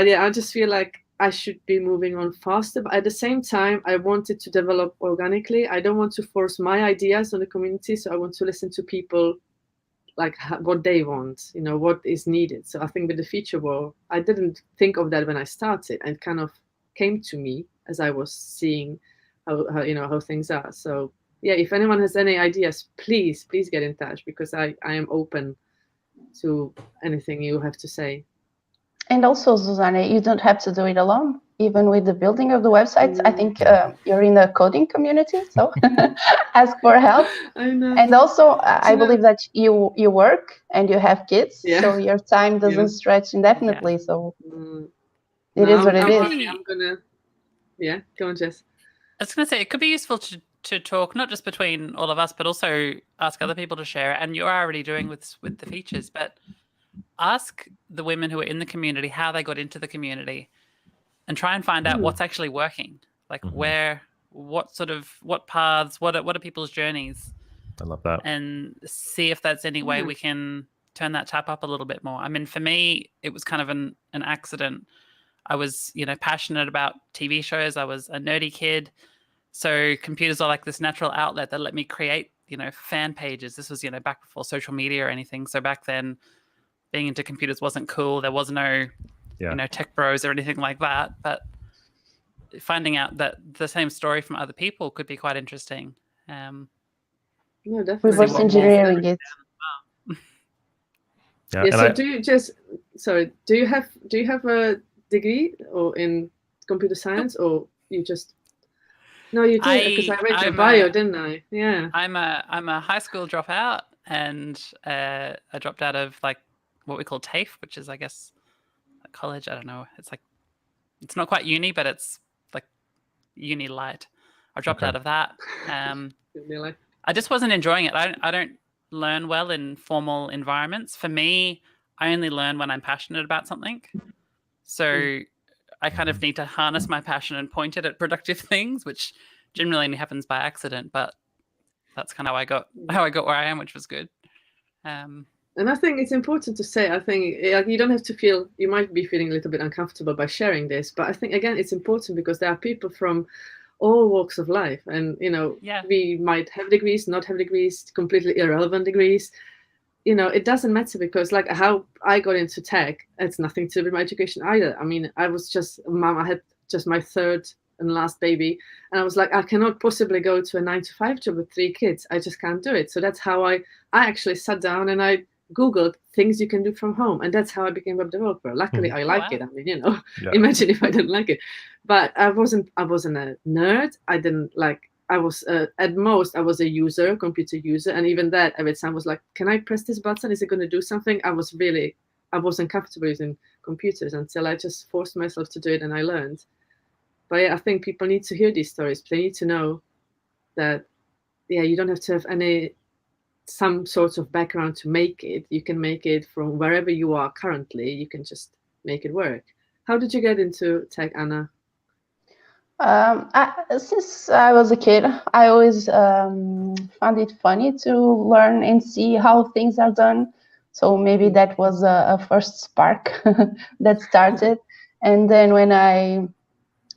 yeah, I just feel like I should be moving on faster. But at the same time, I wanted to develop organically. I don't want to force my ideas on the community. So I want to listen to people, like what they want, what is needed. So I think with the feature wall, I didn't think of that when I started, and it kind of came to me as I was seeing how things are. So yeah, if anyone has any ideas, please get in touch, because I am open to anything you have to say. And also, Susanna, you don't have to do it alone. Even with the building of the websites, I think you're in the coding community, so ask for help. I know. And also, I believe that you work and you have kids, so your time doesn't stretch indefinitely. Yeah. So it is what it is. Go on, Jess. I was going to say, it could be useful to talk, not just between all of us, but also ask other people to share it. And you're already doing with the features, but ask the women who are in the community how they got into the community, and try and find out what's actually working. Like what paths, what are people's journeys? I love that. And see if there's any way we can turn that tap up a little bit more. For me, it was kind of an accident. I was, passionate about TV shows. I was a nerdy kid. So computers are like this natural outlet that let me create, fan pages. This was, back before social media or anything. So back then, being into computers wasn't cool. There was no, tech bros or anything like that. But finding out that the same story from other people could be quite interesting. No, definitely. Reverse engineering it. So do you have a degree or in computer science, or you just No, you did, because I read your bio, didn't I? Yeah. I'm a high school dropout, and I dropped out of like what we call TAFE, which is, I guess, a college. I don't know. It's like, it's not quite uni, but it's like uni light. I dropped out of that. I just wasn't enjoying it. I don't learn well in formal environments. For me, I only learn when I'm passionate about something. So I kind of need to harness my passion and point it at productive things, which generally only happens by accident. But that's kind of how I got where I am, which was good. And I think it's important to say, I think you don't have to feel, you might be feeling a little bit uncomfortable by sharing this, but I think, again, it's important because there are people from all walks of life. And, we might have degrees, not have degrees, completely irrelevant degrees. It doesn't matter, because like how I got into tech, it's nothing to do with my education either. I mean, I was just a mom. I had just my third and last baby. And I was like, I cannot possibly go to a 9-to-5 job with 3 kids. I just can't do it. So that's how I actually sat down and I Googled things you can do from home. And that's how I became a web developer. Luckily, I like it. I mean, imagine if I didn't like it. But I wasn't a nerd. I was, at most, I was a computer user. And even that, every time was like, can I press this button? Is it going to do something? I wasn't comfortable using computers until I just forced myself to do it, and I learned. But yeah, I think people need to hear these stories. They need to know that, you don't have to have some sort of background to make it. You can make it from wherever you are currently. You can just make it work. How did you get into tech, Anna? Since I was a kid, I always found it funny to learn and see how things are done. So maybe that was a first spark that started. And then when I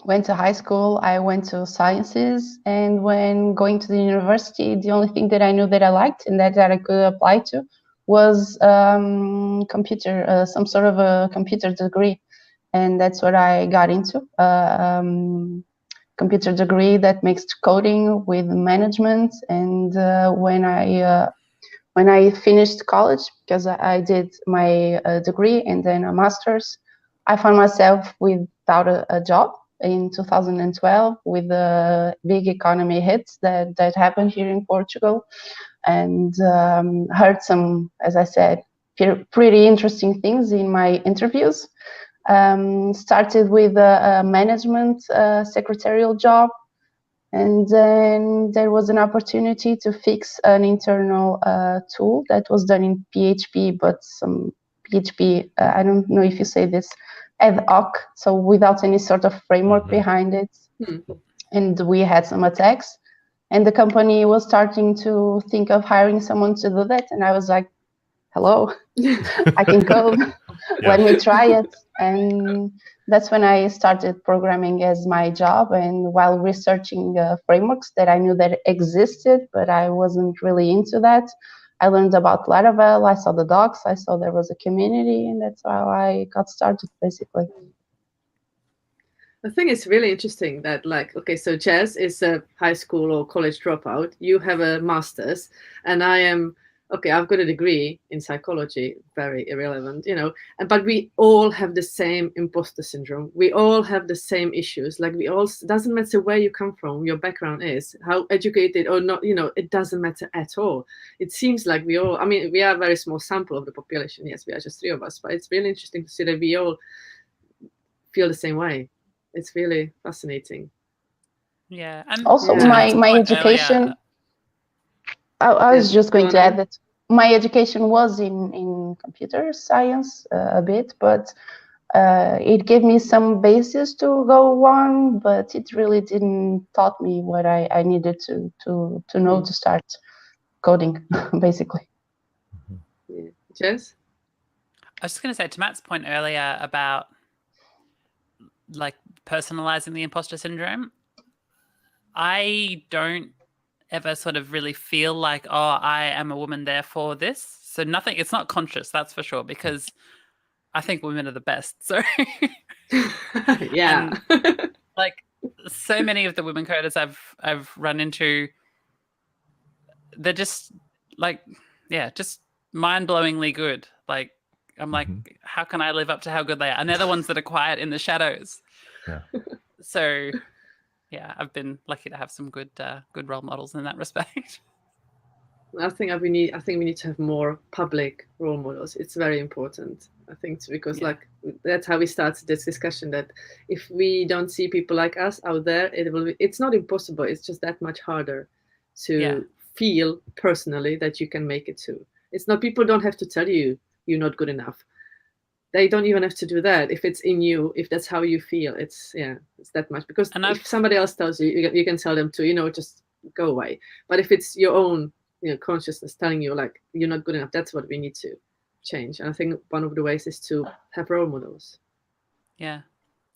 went to high school, I went to sciences. And when going to the university, the only thing that I knew that I liked and that I could apply to was computer, some sort of a computer degree. And that's what I got into. Computer degree that mixed coding with management. And when I finished college, because I did my degree and then a master's, I found myself without a job in 2012 with the big economy hits that happened here in Portugal, and heard some, as I said, pretty interesting things in my interviews. Started with a management secretarial job, and then there was an opportunity to fix an internal tool that was done in PHP, but some PHP, I don't know if you say this, ad hoc, so without any sort of framework behind it. And we had some attacks, and the company was starting to think of hiring someone to do that, and I was like, hello, I can code. Let me try it. And that's when I started programming as my job. And while researching frameworks that I knew that existed, but I wasn't really into that, I learned about Laravel. I saw the docs. I saw there was a community, and that's how I got started, basically. I think it's really interesting that, so Jess is a high school or college dropout. You have a master's, and I am, I've got a degree in psychology, very irrelevant, but we all have the same imposter syndrome. We all have the same issues. Doesn't matter where you come from, your background is, how educated or not, it doesn't matter at all. It seems like we are a very small sample of the population. Yes, we are just 3 of us, but it's really interesting to see that we all feel the same way. It's really fascinating. Yeah. And also, my education... I was just going to add that my education was in computer science a bit, but it gave me some basis to go on, but it really didn't taught me what I needed to know to start coding, basically. Yeah. Jess? I was just going to say, to Matt's point earlier about personalizing the imposter syndrome, I don't ever sort of really feel like, I am a woman, therefore this. So nothing, it's not conscious, that's for sure, because I think women are the best. So yeah. And, so many of the women coders I've run into, they're just just mind-blowingly good. I'm like, how can I live up to how good they are? And they're the ones that are quiet in the shadows. Yeah. So yeah, I've been lucky to have some good role models in that respect. I think we need to have more public role models. It's very important, I think, because Yeah. like that's how we started this discussion. That if we don't see people like us out there, it's not impossible. It's just that much harder to Yeah. feel personally that you can make it too. It's not, people don't have to tell you you're not good enough. They don't even have to do that. If it's in you, if that's how you feel, it's that much. Because And if somebody else tells you, you can tell them to, just go away. But if it's your own, consciousness telling you like you're not good enough, that's what we need to change. And I think one of the ways is to have role models. Yeah.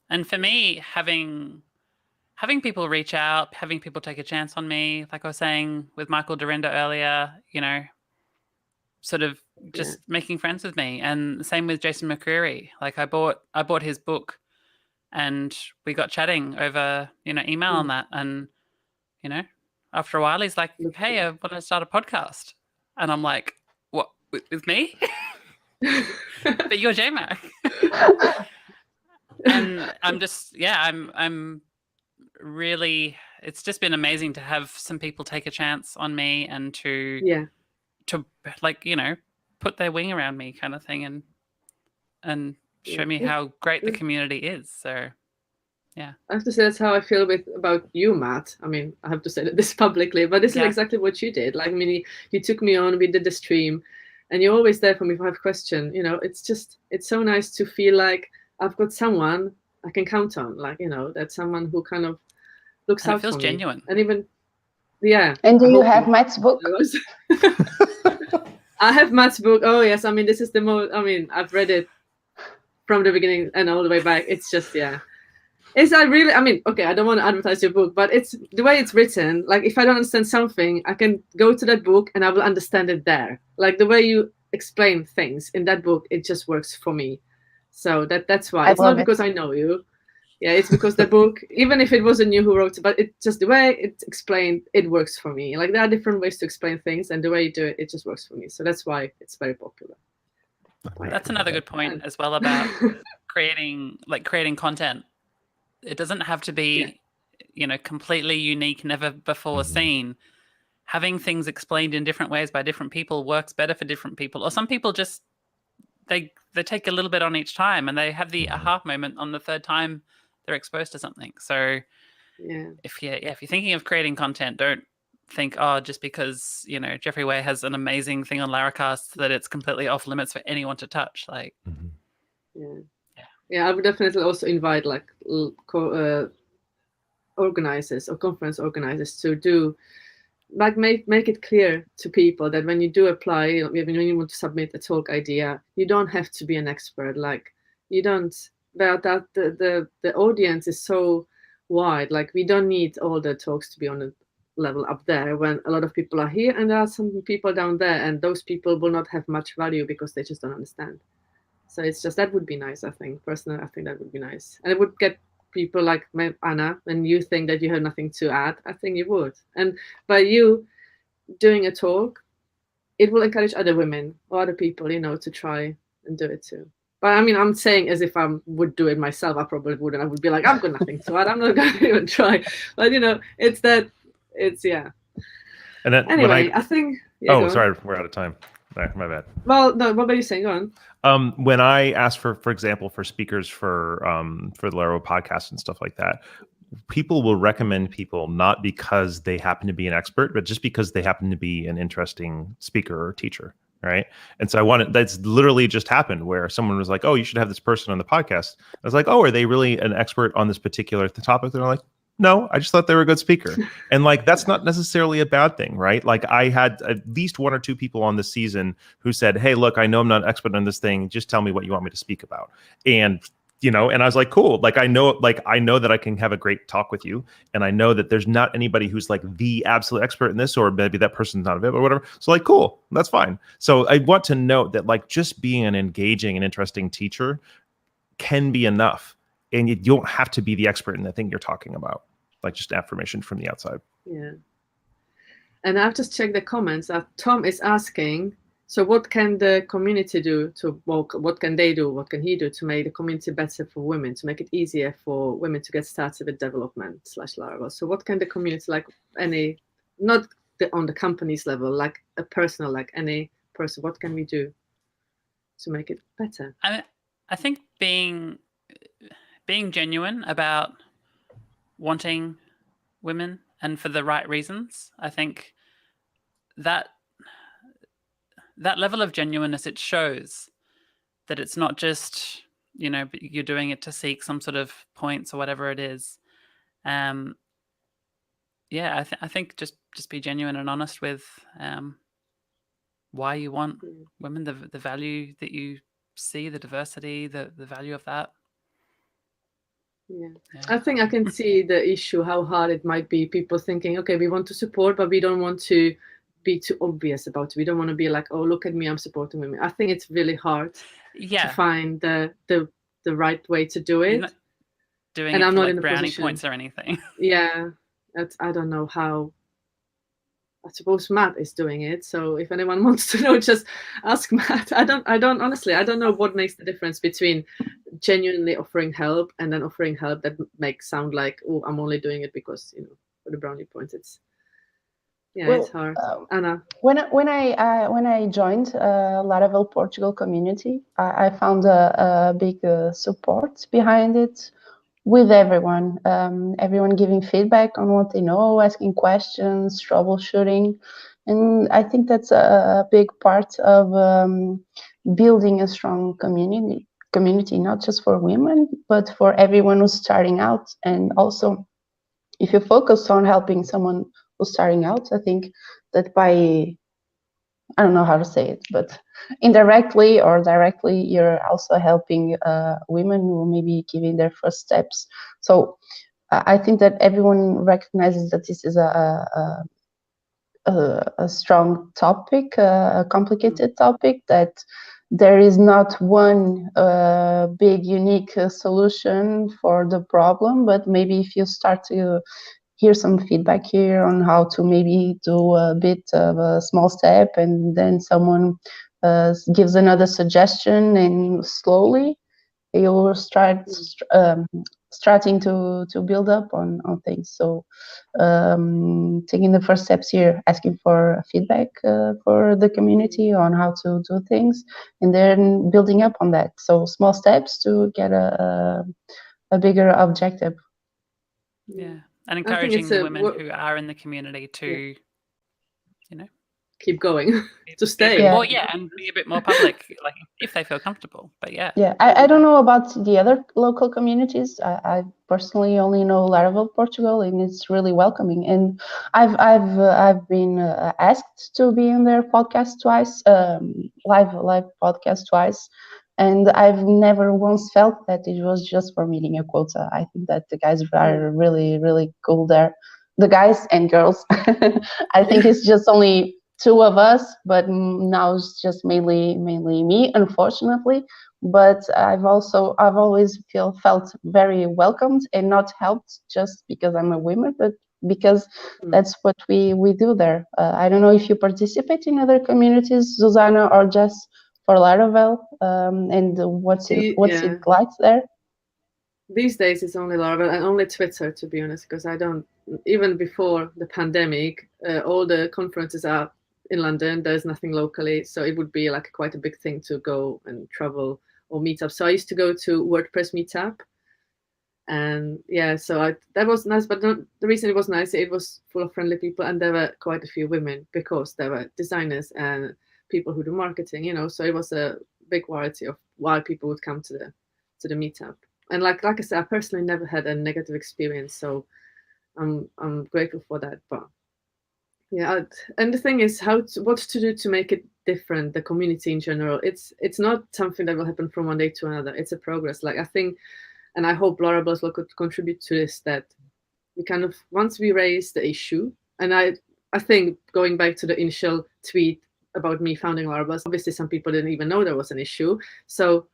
And for me, having people reach out, having people take a chance on me, like I was saying with Michael Dorinda earlier, sort of just making friends with me. And same with Jason McCreary. Like I bought his book and we got chatting over, email on that. And, after a while he's like, hey, I want to start a podcast. And I'm like, what, with me? But you're JMac. And I'm just, I'm really, it's just been amazing to have some people take a chance on me and to like, put their wing around me kind of thing and show me how great the community is. So yeah. I have to say that's how I feel about you, Matt. I mean, I have to say this publicly, but this is exactly what you did. Like, I mean, you took me on, we did the stream, and you're always there for me if I have a question. It's so nice to feel like I've got someone I can count on. Like, that's someone who kind of looks out for me. It feels genuine. And even, And do you have Matt's book? I have Matt's book. Oh yes, I mean, this is the most. I mean, I've read it from the beginning and all the way back. It's just okay, I don't want to advertise your book, but it's the way it's written. Like, if I don't understand something, I can go to that book and I will understand it there. Like, the way you explain things in that book, it just works for me. So that's why. It's not because I know you. Yeah, it's because the book, even if it wasn't you who wrote it, but it just, the way it's explained, it works for me. Like, there are different ways to explain things, and the way you do it, it just works for me. So that's why it's very popular. That's another good point as well about creating content. It doesn't have to be, completely unique, never before seen. Having things explained in different ways by different people works better for different people. Or some people just, they take a little bit on each time and they have the aha moment on the third time they're exposed to something. So if you're thinking of creating content, don't think, just because, Jeffrey Way has an amazing thing on Laracast that it's completely off limits for anyone to touch. Like, I would definitely also invite like organizers or conference organizers to do, like, make it clear to people that when you do apply, when you want to submit a talk idea, you don't have to be an expert. Like, you don't, that the audience is so wide. Like, we don't need all the talks to be on a level up there when a lot of people are here and there are some people down there, and those people will not have much value because they just don't understand. So it's just, that would be nice, I think. Personally, I think that would be nice. And it would get people like Anna, when you think that you have nothing to add, I think you would. And by you doing a talk, it will encourage other women or other people, to try and do it too. But I mean, I'm saying as if I would do it myself. I probably wouldn't. I would be like, I've got nothing to add. I'm not going to even try. But, And then anyway, I think... sorry, we're out of time. My bad. Well, no, what were you saying? Go on. When I asked for example, for speakers for the Laravel podcast and stuff like that, people will recommend people not because they happen to be an expert, but just because they happen to be an interesting speaker or teacher, right? And so that's literally just happened where someone was like, oh, you should have this person on the podcast. I was like, oh, are they really an expert on this particular topic? They're like, no, I just thought they were a good speaker. And like, that's not necessarily a bad thing, right? Like, I had at least one or two people on this season who said, hey, look, I know I'm not an expert on this thing. Just tell me what you want me to speak about. And, and I was like, cool. Like, I know that I can have a great talk with you. And I know that there's not anybody who's like the absolute expert in this, or maybe that person's not available or whatever. So like, cool, that's fine. So I want to note that like, just being an engaging and interesting teacher can be enough. And you don't have to be the expert in the thing you're talking about, like just affirmation from the outside. Yeah. And I've just checked the comments. Tom is asking, So what can the community do to, well, what can they do? What can he do to make the community better for women, to make it easier for women to get started with development / Laravel? So what can the community, like any, not on the company's level, like a personal, like any person, what can we do to make it better? I think being genuine about wanting women and for the right reasons. I think that level of genuineness, it shows that it's not just, you're doing it to seek some sort of points or whatever it is. Yeah, I think just be genuine and honest with why you want women, the value that you see, the diversity, the value of that. Yeah. I think I can see the issue, how hard it might be. People thinking, okay, we want to support, but we don't want to be too obvious about it. We don't want to be like, oh, look at me, I'm supporting women. I think it's really hard to find the right way to do it. You're not doing and it I'm for not like in a brownie position. points or anything. Yeah, I don't know how. I suppose Matt is doing it. So if anyone wants to know, just ask Matt. I don't honestly, I don't know what makes the difference between genuinely offering help and then offering help that makes sound like, oh, I'm only doing it because, for the brownie points. It's hard. Anna. When I joined Laravel Portugal community, I found a big support behind it with everyone. Everyone giving feedback on what they know, asking questions, troubleshooting, and I think that's a big part of building a strong community, not just for women, but for everyone who's starting out. And also, if you focus on helping someone who's starting out, I think that by, I don't know how to say it, but indirectly or directly, you're also helping women who may be giving their first steps. So I think that everyone recognizes that this is a strong topic, a complicated topic, that there is not one big unique solution for the problem, but maybe if you start to hear some feedback here on how to maybe do a bit of a small step, and then someone gives another suggestion, and slowly you will start starting to build up on things. So taking the first steps here, asking for feedback for the community on how to do things, and then building up on that. So small steps to get a bigger objective. Yeah, and encouraging the women who are in the community to, keep going, to stay. And be a bit more public, like if they feel comfortable. But yeah, I don't know about the other local communities. I personally only know Laravel Portugal, and it's really welcoming. And I've been asked to be in their podcast twice, live podcast twice, and I've never once felt that it was just for meeting a quota. I think that the guys are really, really cool there. The guys and girls. I think it's just only two of us, but now it's just mainly me, unfortunately. But I've always felt very welcomed and not helped just because I'm a woman, but because that's what we do there. I don't know if you participate in other communities, Susanna, or just for Laravel, and what's it like there? These days it's only Laravel and only Twitter, to be honest, because I don't, even before the pandemic, all the conferences are in London. There's nothing locally, so it would be like quite a big thing to go and travel or meet up. So I used to go to WordPress meetup, and so that was nice. But the reason it was nice, it was full of friendly people, and there were quite a few women because there were designers and people who do marketing, so it was a big variety of why people would come to the meetup. And like I said, I personally never had a negative experience, so I'm grateful for that. But and the thing is, what to do to make it different, the community in general. It's not something that will happen from one day to another. It's a progress. Like I think, and I hope Larabelles will contribute to this, that we kind of, once we raise the issue, and I think going back to the initial tweet about me founding Larabelles, obviously some people didn't even know there was an issue. So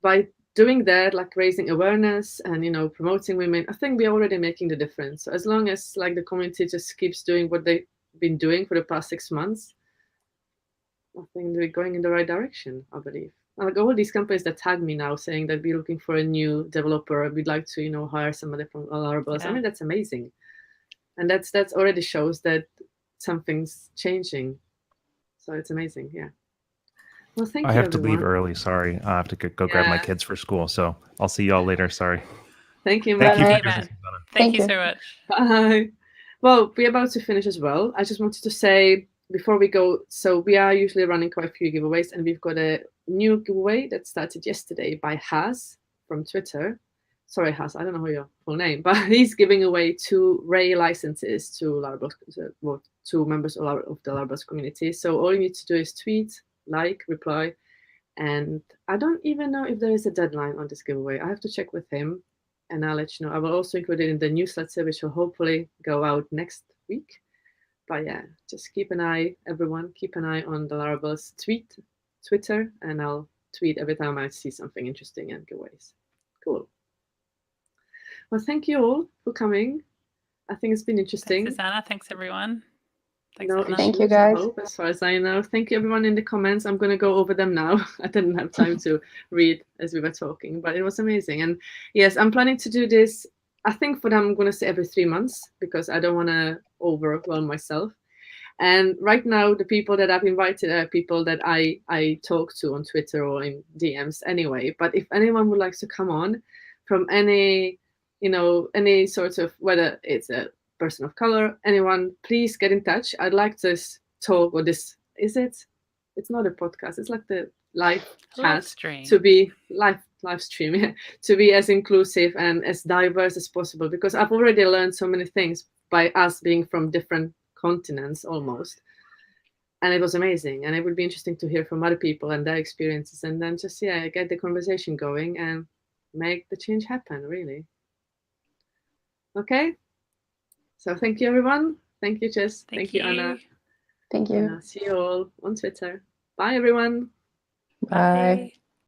by doing that, like raising awareness and promoting women, I think we're already making the difference. So as long as like the community just keeps doing what they've been doing for the past 6 months, I think we're going in the right direction, I believe. Like all these companies that tag me now saying that we're looking for a new developer, we'd like to, hire somebody from Larabelles. I Yeah. mean, that's amazing. And that's already shows that something's changing. So it's amazing, yeah. Well, thank I you, have to leave everyone. early. Sorry, I have to go grab my Yeah. kids for school. So I'll see y'all later. Sorry. Thank you, Thank you Matt. for Okay, doing Matt. this, Susanna. Thank Thank you you. so much. Bye. Well, we're about to finish as well. I just wanted to say before we go, so we are usually running quite a few giveaways, and we've got a new giveaway that started yesterday by Has from Twitter. Sorry, Has, I don't know your full name, but he's giving away 2 Ray licenses to Larabelles, well, to members of the Larabelles community. So all you need to do is tweet, like, reply, and I don't even know if there is a deadline on this giveaway. I have to check with him and I'll let you know. I will also include it in the newsletter, which will hopefully go out next week. But yeah, just keep an eye, everyone. Keep an eye on the Larabelles Twitter, and I'll tweet every time I see something interesting and giveaways. Cool. Well, thank you all for coming. I think it's been Thanks, interesting. Susanna. Thanks, everyone. Thanks, No Anna. Thank you, issues, I guys. hope, as far as I know. Thank you, everyone in the comments. I'm going to go over them now. I didn't have time to read as we were talking, but it was amazing. And yes, I'm planning to do this. I think for them, I'm going to say every 3 months because I don't want to overwhelm myself. And right now, the people that I've invited are people that I talk to on Twitter or in DMs anyway. But if anyone would like to come on from any, any sort of, whether it's a person of color, anyone, please get in touch. I'd like this talk or this, it's not a podcast, it's like the live Live chat stream. to be live stream, yeah, to be as inclusive and as diverse as possible, because I've already learned so many things by us being from different continents almost, and it was amazing. And it would be interesting to hear from other people and their experiences, and then just get the conversation going and make the change happen, really. Okay, so thank you, everyone. Thank you, Jess. Thank you, Anna. Thank And you. I'll see you all on Twitter. Bye, everyone. Bye.